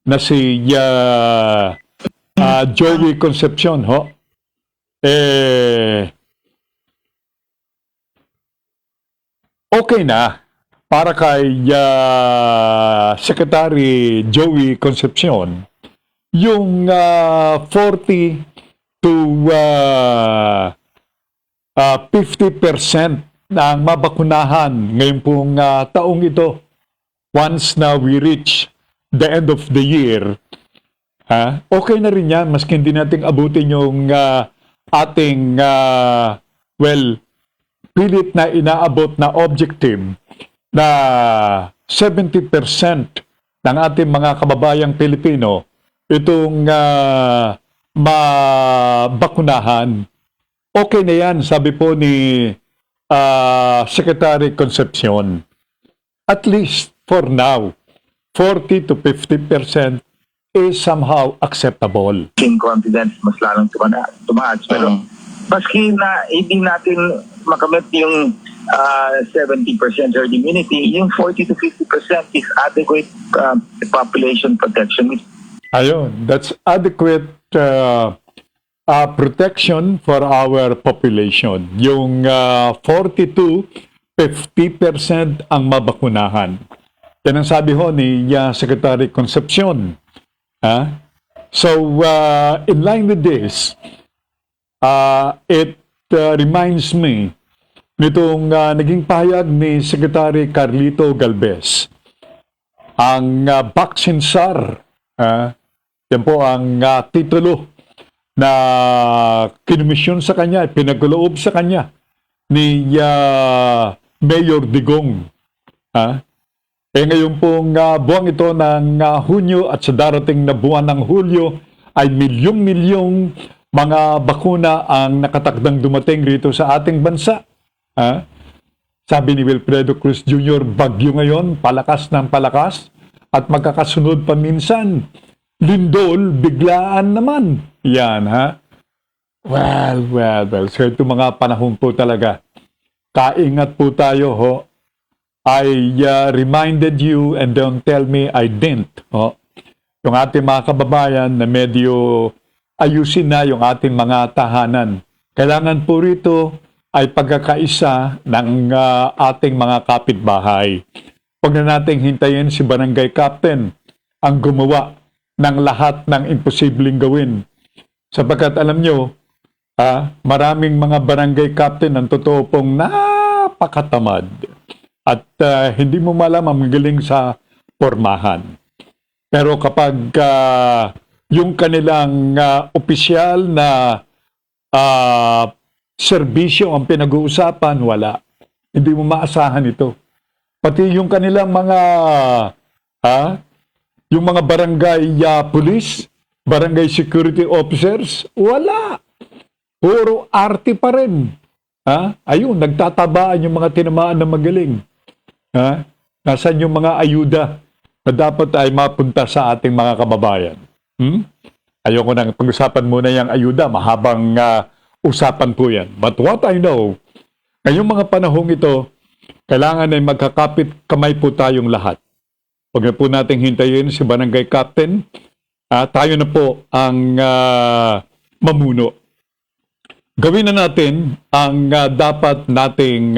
na si Joey Concepcion, okay na para kay Secretary Joey Concepcion yung 40 to 50% ng mabakunahan ngayon pong taong ito once na we reach the end of the year. Okay na rin yan, maski hindi natin abutin yung ating pilit na inaabot na objective na 70% ng ating mga kababayang Pilipino itong mabakunahan. Okay na yan, sabi po ni Secretary Concepcion. At least for now, 40 to 50% is somehow acceptable. In confidence, mas lalong tumaas. Pero maski na hindi natin makamit yung 70% herd immunity, yung 40 to 50% is adequate population protection. Ayun, that's adequate protection for our population. Yung 40 to 50% ang mabakunahan. Yan ang sabi ho ni Secretary Concepcion. So, in line with this, it reminds me nitong naging pahayag ni Secretary Carlito Galvez. Ang Vaccine SAR, yan po ang titulo na kinomisyon sa kanya, pinagkaloob sa kanya ni Mayor Digong. Ngayon pong buwan ito ng Hunyo at sa darating na buwan ng Hulyo ay milyong-milyong mga bakuna ang nakatakdang dumating rito sa ating bansa. Sabi ni Wilfredo Cruz Jr., bagyo ngayon, palakas ng palakas at magkakasunod pa minsan. Lindol, biglaan naman. Yan, Well. So ito mga panahon po talaga. Kaingat po tayo, I reminded you and don't tell me I didn't. Yung ating mga kababayan na medyo ayusin na yung ating mga tahanan. Kailangan po rito ay pagkakaisa ng ating mga kapitbahay. Huwag na nating hintayin si Barangay Captain ang gumawa ng lahat ng imposibleng gawin. Sapagkat alam nyo, maraming mga barangay captain ang totoo pong napakatamad. At hindi mo malam ang magaling sa pormahan. Pero kapag yung kanilang opisyal na serbisyo ang pinag-uusapan, wala. Hindi mo maasahan ito. Pati yung kanilang mga yung mga barangay police, barangay security officers? Wala. Puro arte pa rin. Ayun, nagtatabaan yung mga tinamaan na magaling. Nasaan yung mga ayuda na dapat ay mapunta sa ating mga kababayan? Ayoko nang pag-usapan muna yung ayuda. Mahabang usapan po yan. But what I know, ngayong mga panahong ito, kailangan ay magkakapit kamay po tayong lahat. Huwag na po nating hintayin si Barangay Captain. Tayo na po ang mamuno. Gawin na natin ang dapat nating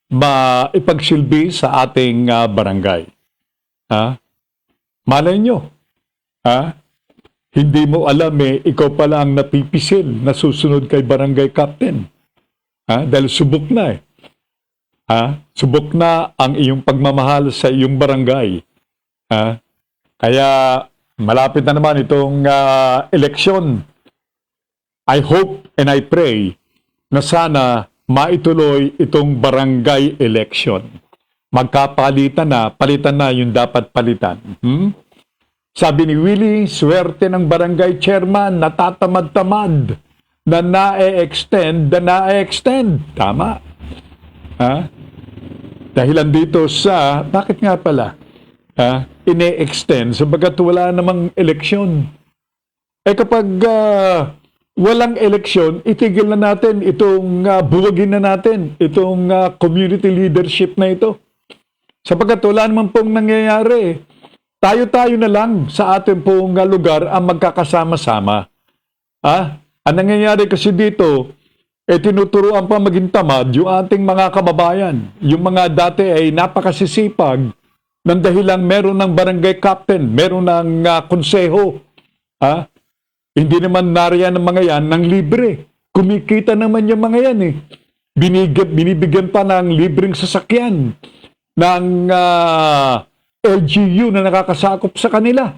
maipagsilbi sa ating barangay. Malay nyo. Hindi mo alam ikaw pala ang napipisil na susunod kay Barangay Captain. Dahil subok na subok na ang iyong pagmamahal sa iyong barangay. Kaya malapit na naman itong eleksyon. I hope and I pray na sana maituloy itong barangay election. Magkapalitan na, palitan na yung dapat palitan. Sabi ni Willie, swerte ng barangay chairman, natatamad-tamad, na na-extend. Tama. Dahilan dito sa, bakit nga pala? Ine-extend, sabagat wala namang eleksyon. Kapag walang eleksyon, itigil na natin itong buwagin na natin itong community leadership na ito. Sabagat wala naman pong nangyayari. Tayo-tayo na lang sa ating pong lugar ang magkakasama-sama. Ang nangyayari kasi dito, tinuturuan pa maging tamad yung ating mga kababayan. Yung mga dati ay napakasisipag ng dahilang meron ng barangay captain, meron ng konseho. Hindi naman nariyan ng mga yan ng libre. Kumikita naman yung mga yan Binibigyan pa ng libreng sasakyan ng LGU na nakakasakop sa kanila.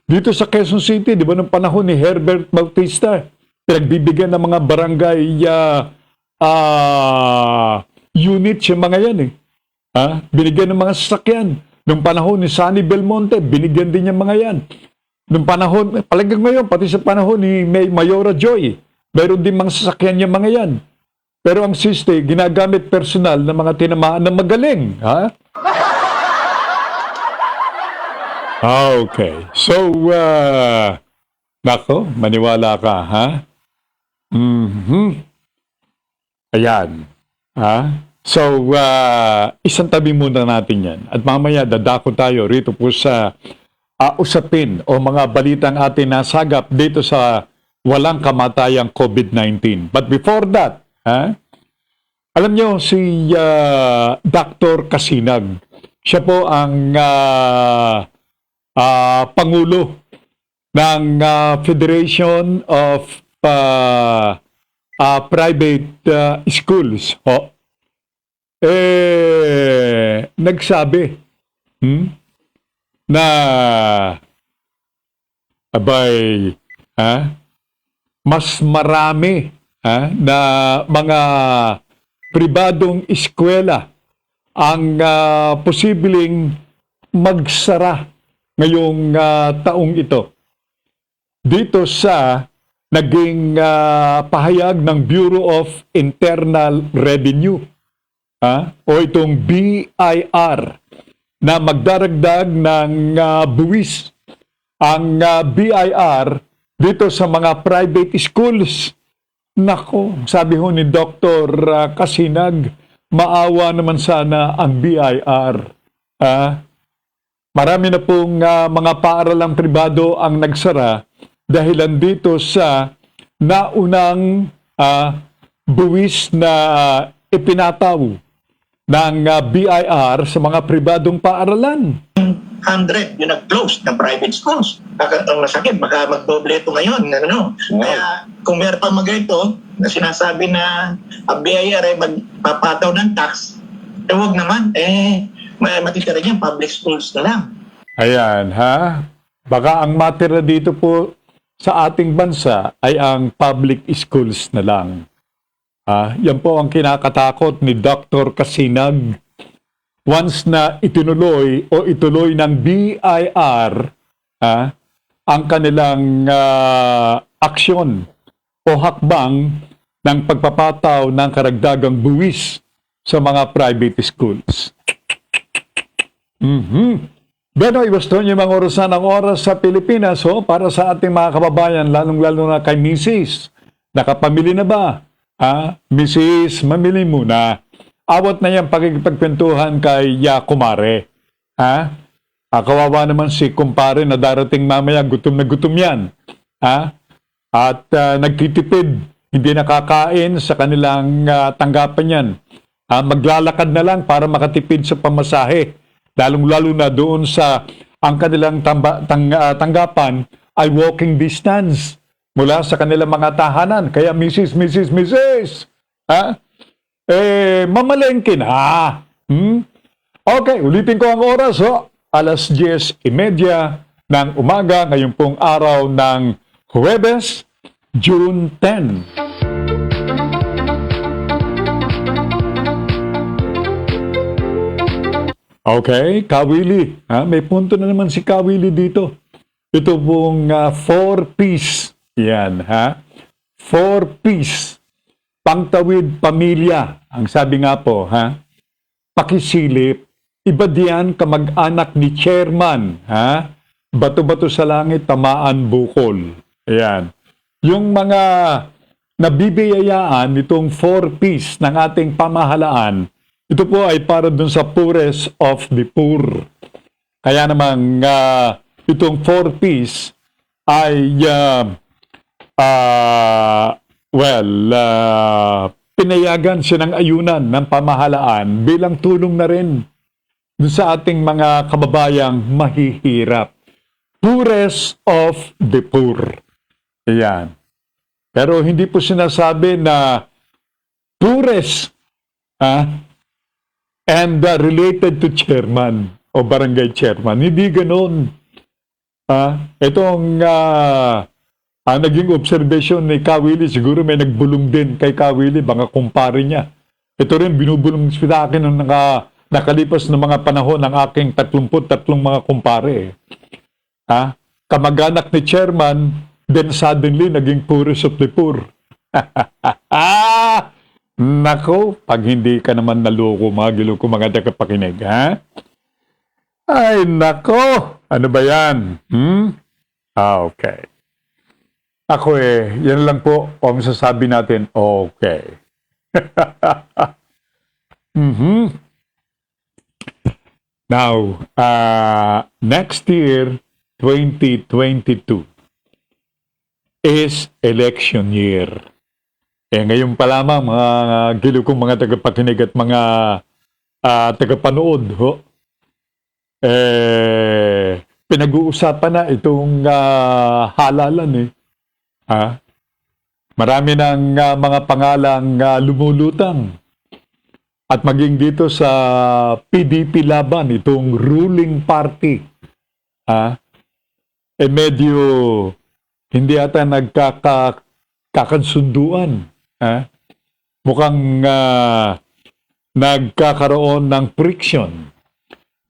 Dito sa Quezon City, di ba nung panahon ni Herbert Bautista, pinagbibigyan ng mga barangay units yung mga yan Binigyan ng mga sasakyan. Nung panahon ni Sunny Belmonte, binigyan din yung mga yan. Nung panahon, palagang ngayon, pati sa panahon ni Mayora Joy, mayroon din mga sasakyan yung mga yan. Pero ang siste, ginagamit personal ng mga tinamaan na magaling. Okay. So, nako, maniwala ka, Ayan. So, isang tabi muna natin yan. At mamaya, dadako tayo rito po sa usapin o mga balitang atin nasagap dito sa walang kamatayang COVID-19. But before that, alam nyo, si Dr. Kasinag, siya po ang Pangulo ng Federation of Private Schools. Nagsabi na mas marami na mga pribadong eskwela ang posibleng magsara ngayong taong ito. Dito sa naging pahayag ng Bureau of Internal Revenue o itong BIR na magdaragdag ng buwis ang BIR dito sa mga private schools. Nako, sabi ho ni Dr. Kasinag, maawa naman sana ang BIR. Marami na pong mga paaralang pribado ang nagsara dahilan dito sa naunang buwis na ipinataw ng BIR sa mga pribadong paaralan. 100 yung nag-close ng private schools. Ang masakit, baka magdoble ito ngayon. Kaya kung meron pa mag-ito na sinasabi na ang BIR ay magpapataw ng tax, huwag naman, matitira niyan public schools na lang. Ayan, baka ang matira dito po sa ating bansa ay ang public schools na lang. Yan po ang kinakatakot ni Dr. Kasinag. Once na ituloy ng BIR ang kanilang aksyon o hakbang ng pagpapataw ng karagdagang buwis sa mga private schools. Beno, iwasto niyo mga orasan ng oras sa Pilipinas para sa ating mga kababayan, lalong-lalo na kay Mrs. Nakapamili na ba? Mrs., mamili muna. Awat na yan pagkikipagkwentuhan kay Kumare. Kawawa naman si kumpare na darating mamaya, gutom na gutom yan. At nagtitipid, hindi nakakain sa kanilang tanggapan yan. Maglalakad na lang para makatipid sa pamasahe. Lalong-lalo na doon sa ang kanilang tanggapan ay walking distance mula sa kanilang mga tahanan. Kaya Mrs. Mamalengke na. Okay, ulitin ko ang oras. 10:30 ng umaga ngayong pong araw ng Huwebes, June 10. Okay, Kawili. May punto na naman si Kawili dito. Ito pong 4-piece. Yan, 4-piece. Pangtawid pamilya. Ang sabi nga po, pakisilip. Iba diyan kamag-anak ni chairman. Bato-bato sa langit, tamaan bukol. Ayan. Yung mga nabibiyayaan nitong 4-piece ng ating pamahalaan, ito po ay para dun sa poorest of the poor. Kaya namang itong 4-piece ay pinayagan siya ng ayunan ng pamahalaan bilang tulong na rin dun sa ating mga kababayang mahihirap. Poorest of the poor. Ayan. Pero hindi po sinasabi na poorest and related to chairman o barangay chairman. Hindi ganoon. Itong naging observation ni Kawili, siguro may nagbulong din kay Kawili, baka kumpare niya. Ito rin, binubulong sa akin ng nakalipas na mga panahon ng aking 33 mga kumpare. Kamag-anak ni chairman, then suddenly naging poorest of the poor. Nako, pag hindi ka naman naloko, mga giloko, mga tagapakinig, Ay, nako, ano ba yan? Okay. Ako yan lang po ang sasabi natin, okay. Now, next year, 2022, is election year. Ngayon pa lamang, mga gilukong mga tagapakinig at mga tagapanood, pinag-uusapan na itong halalan. Marami ng mga pangalang lumulutang. At maging dito sa PDP laban, itong ruling party, medyo hindi ata nagkakasunduan. Mukhang nagkakaroon ng friction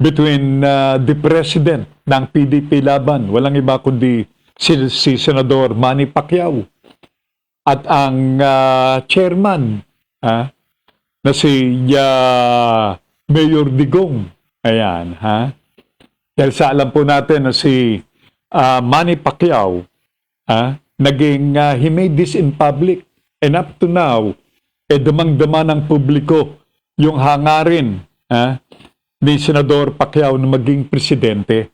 between the president ng PDP laban, walang iba kundi si Senador Manny Pacquiao, at ang chairman na si Mayor Digong. Ayan, dahil sa alam po natin na si Manny Pacquiao naging he made this in public, and up to now damang-dama ng publiko yung hangarin ni Senador Pacquiao na maging presidente.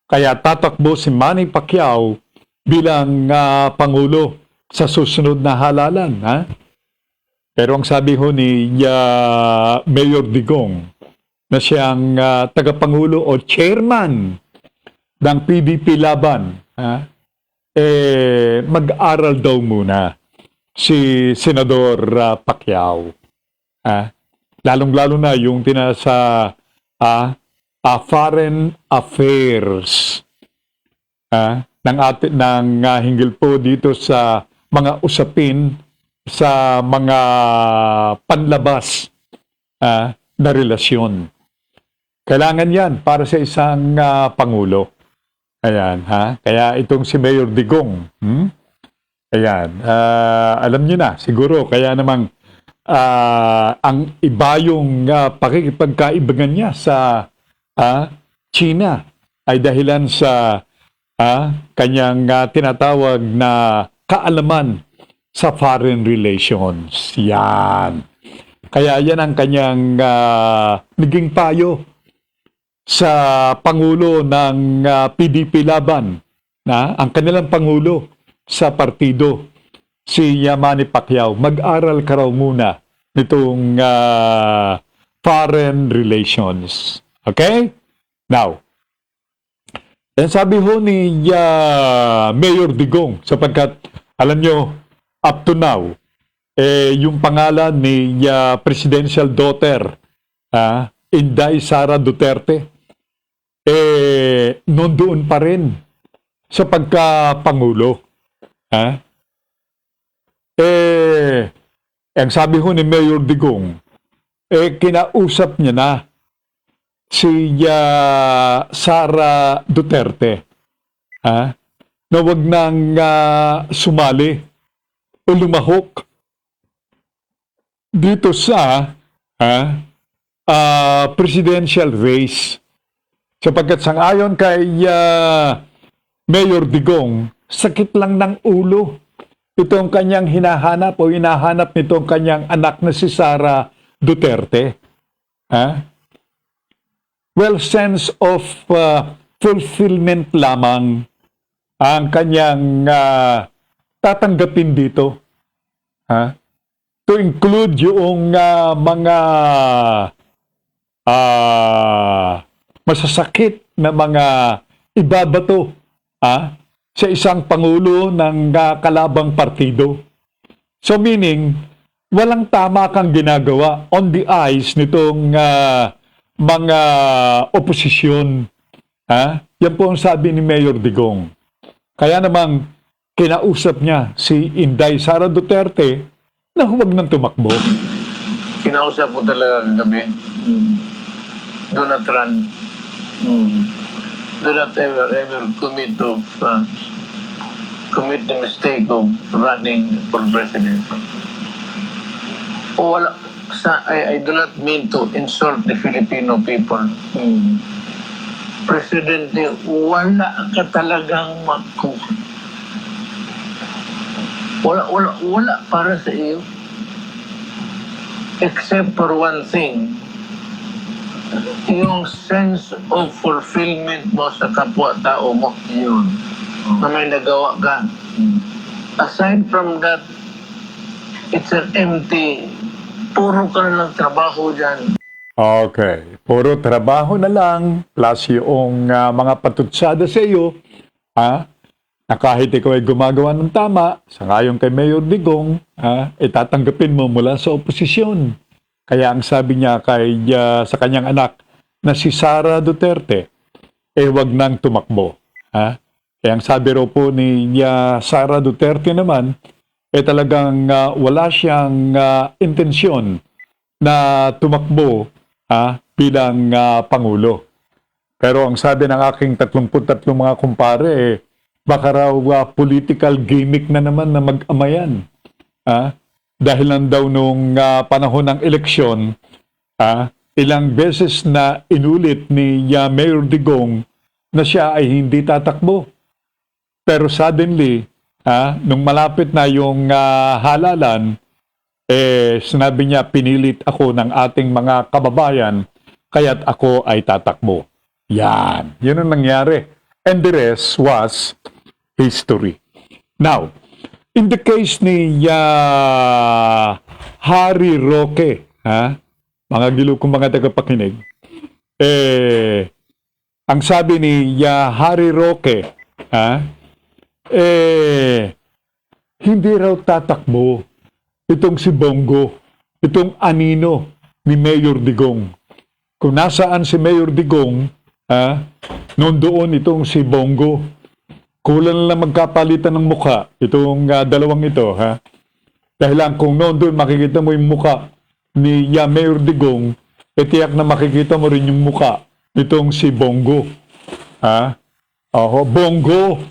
Kaya tatakbo si Manny Pacquiao bilang Pangulo sa susunod na halalan. Pero ang sabi ho ni Mayor Digong na siyang tagapangulo o chairman ng PDP laban, mag-aral daw muna si Senador Pacquiao. Lalong-lalo na yung tinasa foreign affairs ng hinggil po dito sa mga usapin sa mga panlabas na relasyon. Kailangan yan para sa isang Pangulo. Ayan, ha? Kaya itong si Mayor Digong, ayan, alam niyo na, siguro, kaya namang ang iba yung pakikipagkaibigan niya sa China ay dahilan sa kanyang tinatawag na kaalaman sa foreign relations. Yan. Kaya yan ang kanyang naging payo sa Pangulo ng PDP Laban, ang kanilang Pangulo sa partido, si Manny Pacquiao. Mag-aral ka raw muna nitong foreign relations. Okay? Now, sabi ho ni Mayor Digong, sapagkat alam nyo, up to now, yung pangalan ni presidential daughter, Inday Sara Duterte, noon pa rin sa pagka-pangulo. Ang sabi ho ni Mayor Digong, kinausap niya na si Sara Duterte na wag nang sumali o lumahok dito sa presidential race. Sapagkat sangayon kay Mayor Digong, sakit lang ng ulo itong kanyang hinahanap o hinahanap nitong kanyang anak na si Sara Duterte. Well, sense of fulfillment lamang ang kanyang tatanggapin dito. To include yung mga masasakit na mga ibabato sa isang pangulo ng kalabang partido. So meaning, walang tama kang ginagawa on the eyes nitong mga oposisyon. Yan po ang sabi ni Mayor Digong. Kaya namang kinausap niya si Inday Sara Duterte na huwag nang tumakbo. Kinausap ko talaga kagabi. Do not run. Do not ever commit the mistake of running for president. I do not mean to insult the Filipino people. Presidente, wala ka talagang wala para sa iyo. Except for one thing, yung sense of fulfillment mo sa kapwa-tao mo. Yun. Na may nagawa ka. Aside from that, it's an empty, puro ka na ng trabaho dyan. Okay. Puro trabaho na lang, plus yung mga patutsada sa iyo, na kahit ikaw ay gumagawa ng tama, sangayon kay Mayor Digong, tatanggapin mo mula sa oposisyon. Kaya ang sabi niya sa kanyang anak na si Sara Duterte, wag nang tumakbo. Kaya ang sabi raw po ni Sara Duterte naman, talagang wala siyang intensyon na tumakbo bilang Pangulo. Pero ang sabi ng aking 33 mga kumpare, baka raw political gimmick na naman na mag-amayan. Dahil lang daw nung panahon ng eleksyon, ilang beses na inulit ni Mayor Digong na siya ay hindi tatakbo. Pero suddenly, nung malapit na yung halalan, sinabi niya, pinilit ako ng ating mga kababayan, kaya't ako ay tatakbo. Yan. Yun ang nangyari. And the rest was history. Now, in the case ni Harry Roque, mga gilo kong mga tagapakinig, ang sabi ni Harry Roque, hindi raw tatakbo itong si Bongo, itong anino ni Mayor Digong. Kung nasaan si Mayor Digong, noon doon itong si Bongo, kulang lang magkapalitan ng mukha, itong dalawang ito. Dahil lang kung noon doon makikita mo yung mukha ni Mayor Digong, tiyak na makikita mo rin yung mukha nitong si Bongo. Bongo.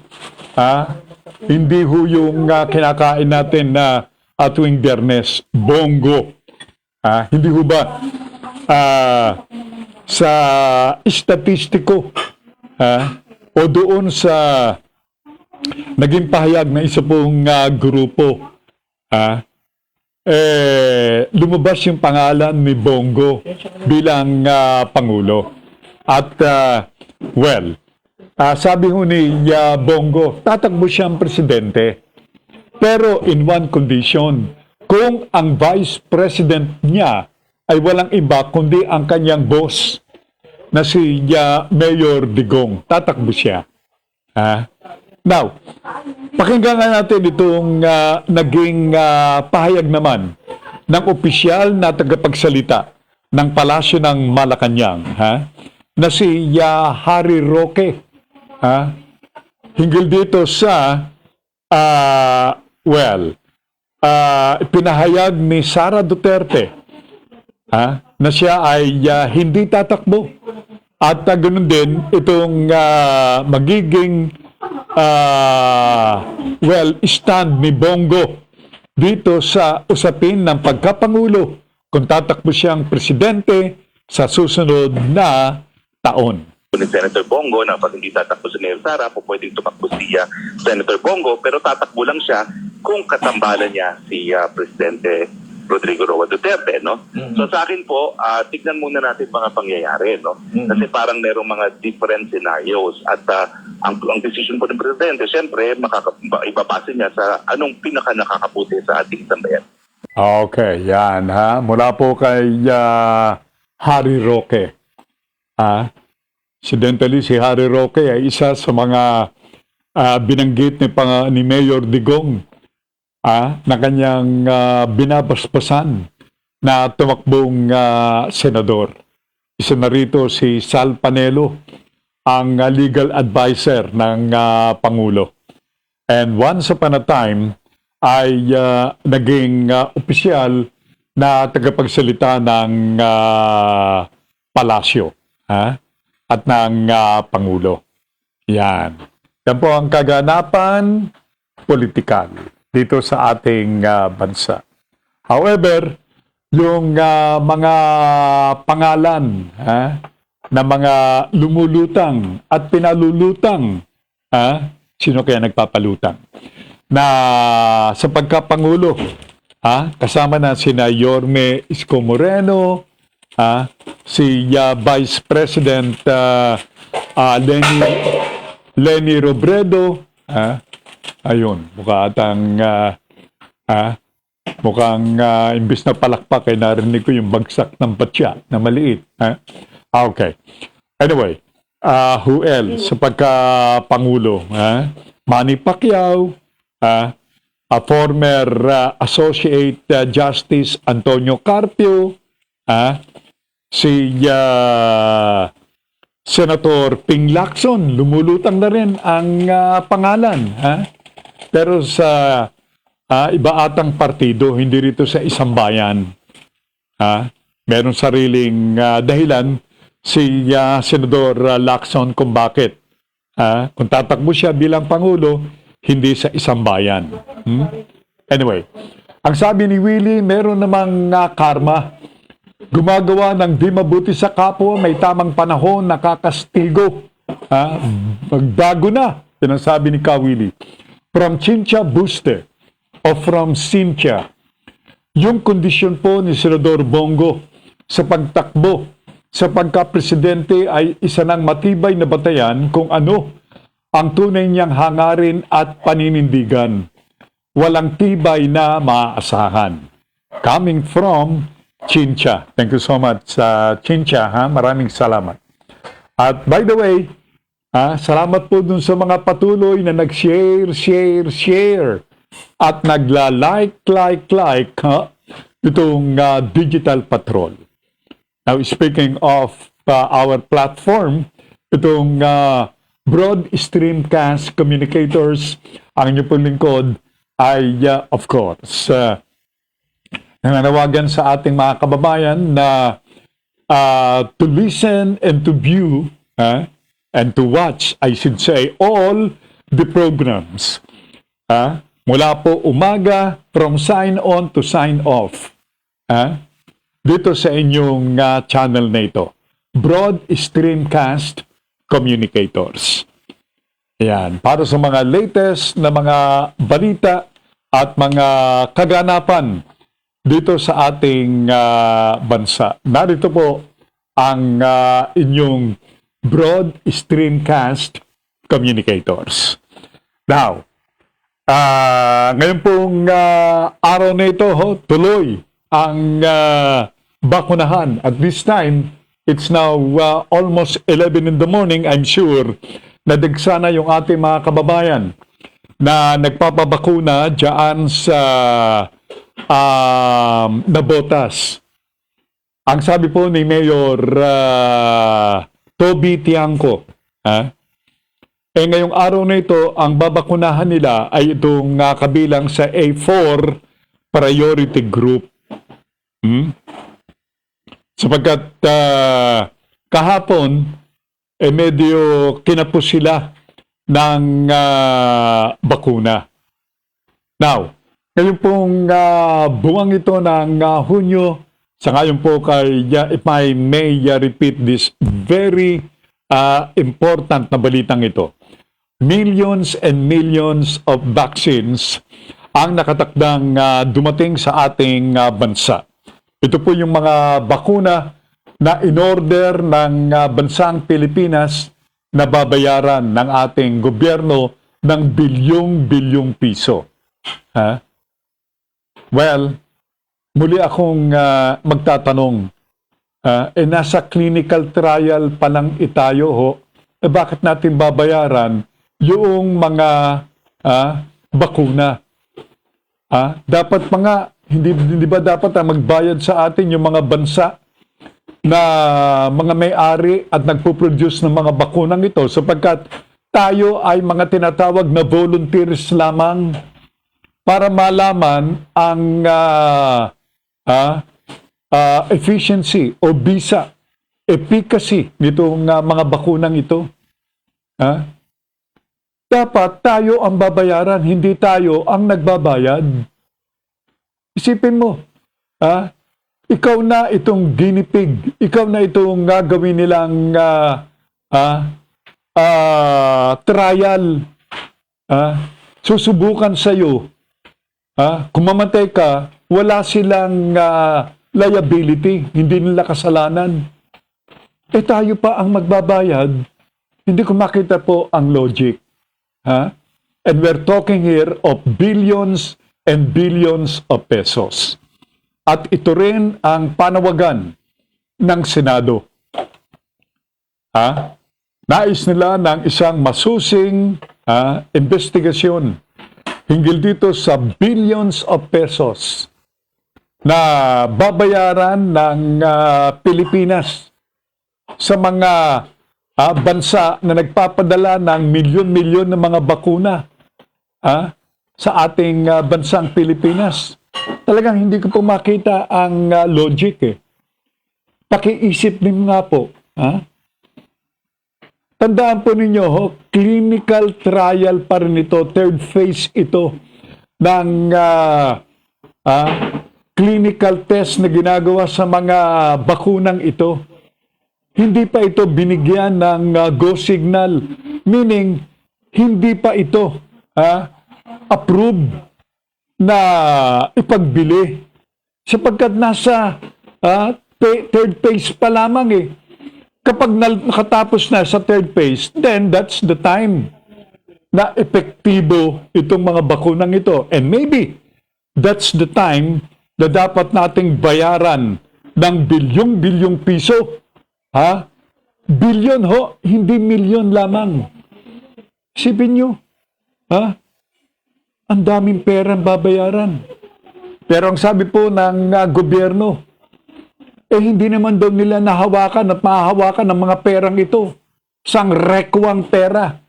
Hindi ho yung kinakain natin na tuwing Biyernes. Bongo. Hindi ho ba sa statistiko o doon sa naging pahayag na isa pong grupo, lumabas yung pangalan ni Bongo bilang Pangulo. At sabi ho ni Bongo, tatakbo siyang presidente. Pero in one condition, kung ang vice president niya ay walang iba kundi ang kanyang boss na si Mayor Digong, tatakbo siya. Now, pakinggan nga natin itong naging pahayag naman ng opisyal na tagapagsalita ng Palasyo ng Malacanang, na si Harry Roque. Hinggil dito sa pinahayag ni Sara Duterte na siya ay hindi tatakbo at ganoon din itong magiging stand ni Bongo dito sa usapin ng pagkapangulo kung tatakbo siyang presidente sa susunod na taon. Ni Senator Bongo na pag hindi tatakbo si Mayor Sara, pwedeng tumakbo siya Senator Bongo, pero tatakbo lang siya kung katambalan niya si Presidente Rodrigo Roa Duterte, no? So sa akin po, tignan muna natin mga pangyayari, no? Kasi parang merong mga different scenarios at ang decision po ng Presidente, siyempre, ibabase niya sa anong pinaka nakakabuti sa ating sambayan. Okay, yan mula po kay Harry Roque. Incidentally, si Harry Roque ay isa sa mga binanggit ni Mayor Digong na kanyang binabasbasan na tumakbong senador. Isa na rito si Sal Panelo, ang legal advisor ng Pangulo. And once upon a time, ay naging opisyal na tagapagsalita ng palasyo. At ng Pangulo. Yan. Yan po ang kaganapan politikal dito sa ating bansa. However, yung mga pangalan na mga lumulutang at pinalulutang, sino kaya nagpapalutang? Na sa pagkapangulo, kasama na sina Yorme Isko Moreno, si Vice President Leni Robredo, ayun, mukhang imbis na palakpak ay narinig ko yung bagsak ng batya na maliit. Okay. Anyway, who else sa pagkapangulo? Manny Pacquiao, former Associate Justice Antonio Carpio, si Senator Ping Lacson, lumulutang na rin ang pangalan. Pero sa iba atang partido, hindi rito sa isang bayan. Meron sariling dahilan si Senador Lacson kung bakit. Kung tatakbo siya bilang Pangulo, hindi sa isang bayan. Anyway, ang sabi ni Willie, meron namang karma. Gumagawa ng di mabuti sa kapwa, may tamang panahon, nakakastigo. Magbago na, yun ang sabi ni Kawili. From Chincha Buste o from Cynthia, yung kondisyon po ni Senador Bongo sa pagtakbo sa pagka-presidente ay isa ng matibay na batayan kung ano ang tunay niyang hangarin at paninindigan. Walang tibay na maaasahan. Coming from Chincha. Thank you so much sa Chincha. Maraming salamat. At by the way, salamat po dun sa mga patuloy na nag-share at nagla-like itong Digital Patrol. Now, speaking of our platform, itong Broad Streamcast Communicators, ang inyong pong lingkod ay, of course, nananawagan sa ating mga kababayan na to listen and to view and to watch, I should say, all the programs. Mula po umaga, from sign on to sign off. Dito sa inyong channel na ito. Broad Streamcast Communicators. Yan. Para sa mga latest na mga balita at mga kaganapan dito sa ating bansa. Narito po ang inyong Broad Streamcast Communicators. Now, ngayon pong araw na ito, tuloy ang bakunahan. At this time, it's now almost 11 in the morning. I'm sure nadigsa na yung ating mga kababayan na nagpapabakuna dyan sa Nabotas. Ang sabi po ni Mayor Toby Tiangco, ngayong araw na ito, ang babakunahan nila ay itong kabilang sa A4 priority group. Sapagkat kahapon, medyo kinapos sila ng bakuna. Now, ngayon pong buwang ito ng Hunyo, sa ngayon po kay, if I may repeat this very important na balitang ito. Millions and millions of vaccines ang nakatakdang dumating sa ating bansa. Ito po yung mga bakuna na in-order ng bansang Pilipinas na babayaran ng ating gobyerno ng bilyong-bilyong piso. Well, muli akong magtatanong, nasa clinical trial pa lang itayo bakit natin babayaran yung mga bakuna? Dapat hindi ba dapat magbayad sa atin yung mga bansa na mga may-ari at nagpo-produce ng mga bakunang ito sapagkat tayo ay mga tinatawag na volunteers lamang para malaman ang efficiency o bisa, efficacy nitong mga bakunang ito. Dapat tayo ang babayaran, hindi tayo ang nagbabayad. Isipin mo, ikaw na itong guinea pig, ikaw na itong gagawin nilang trial, susubukan sa'yo. Kung mamatay ka, wala silang liability, hindi nila kasalanan. Tayo pa ang magbabayad, hindi ko makita po ang logic. And we're talking here of billions and billions of pesos. At ito rin ang panawagan ng Senado. Nais nila ng isang masusing investigasyon hinggil dito sa billions of pesos na babayaran ng Pilipinas sa mga bansa na nagpapadala ng milyon-milyon ng mga bakuna sa ating bansang Pilipinas. Talagang hindi ko po makita ang logic. Pakiisip din nga po. Tandaan po ninyo, clinical trial pa rin ito, third phase ito ng clinical test na ginagawa sa mga bakunang ito. Hindi pa ito binigyan ng go signal, meaning hindi pa ito approved na ipagbili sapagkat nasa third phase pa lamang Kapag nakatapos na sa third phase, then that's the time na epektibo itong mga bakunang ito. And maybe that's the time na dapat nating bayaran ng bilyong-bilyong piso. Bilyon hindi milyon lamang. Isipin nyo, ang daming perang babayaran. Pero ang sabi po ng gobyerno, hindi naman daw nila nahawakan at mahahawakan ng mga perang ito. Sang rekwang pera.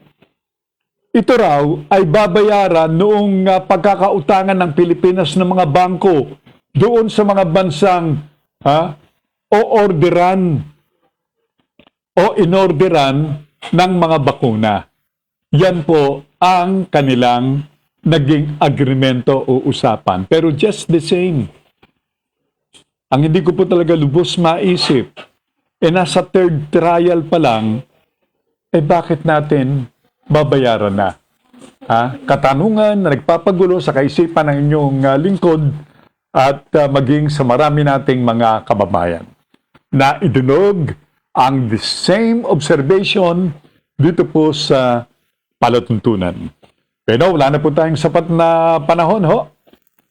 Ito raw ay babayaran noong pagkakautangan ng Pilipinas ng mga bangko doon sa mga bansang o inorderan ng mga bakuna. Yan po ang kanilang naging agreemento o usapan. Pero just the same, ang hindi ko po talaga lubos maisip, nasa third trial pa lang, bakit natin babayaran na? Katanungan na nagpapagulo sa kaisipan ng inyong lingkod at maging sa marami nating mga kababayan na idunog ang the same observation dito po sa palatuntunan. Pero wala na po tayong sapat na panahon, ho.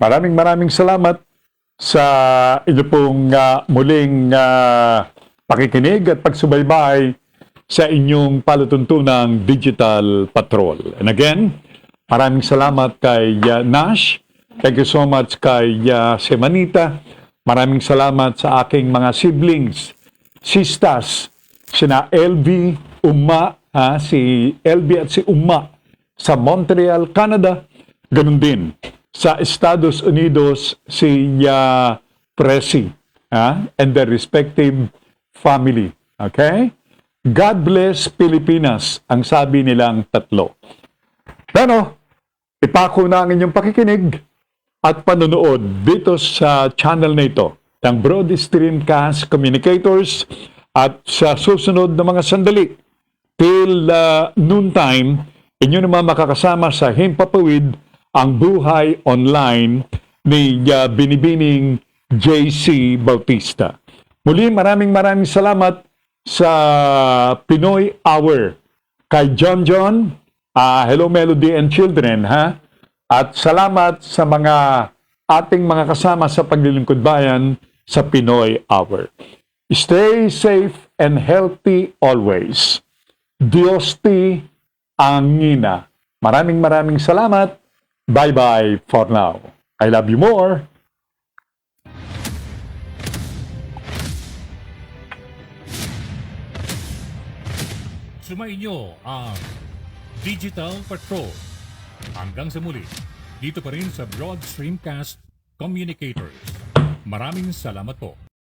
Maraming salamat sa inyo pong muling pakikinig at pagsubaybay sa inyong palatuntunang Digital Patrol. And again, maraming salamat kay Nash. Thank you so much kay Semanita. Maraming salamat sa aking mga siblings, sistas, sina LV, Uma, si LV at si Uma sa Montreal, Canada. Ganun din sa Estados Unidos si Presi and their respective family. Okay? God bless Pilipinas, ang sabi nilang tatlo. Pero, ipako na ang inyong pakikinig at panonood dito sa channel na ito ng Broad Streamcast Communicators at sa susunod na mga sandali till noontime, inyo naman makakasama sa Himpapawid ang buhay online ni Binibining JC Bautista. Muli, maraming salamat sa Pinoy Hour kay John, Hello Melody and Children, At salamat sa mga ating mga kasama sa paglilingkod bayan sa Pinoy Hour. Stay safe and healthy always. Diyos ti angina. Maraming salamat. Bye-bye for now. I love you more. Sumainyo ang Digital Patrol. Hanggang sa muli, dito pa rin sa Broad Streamcast Communicators. Maraming salamat po.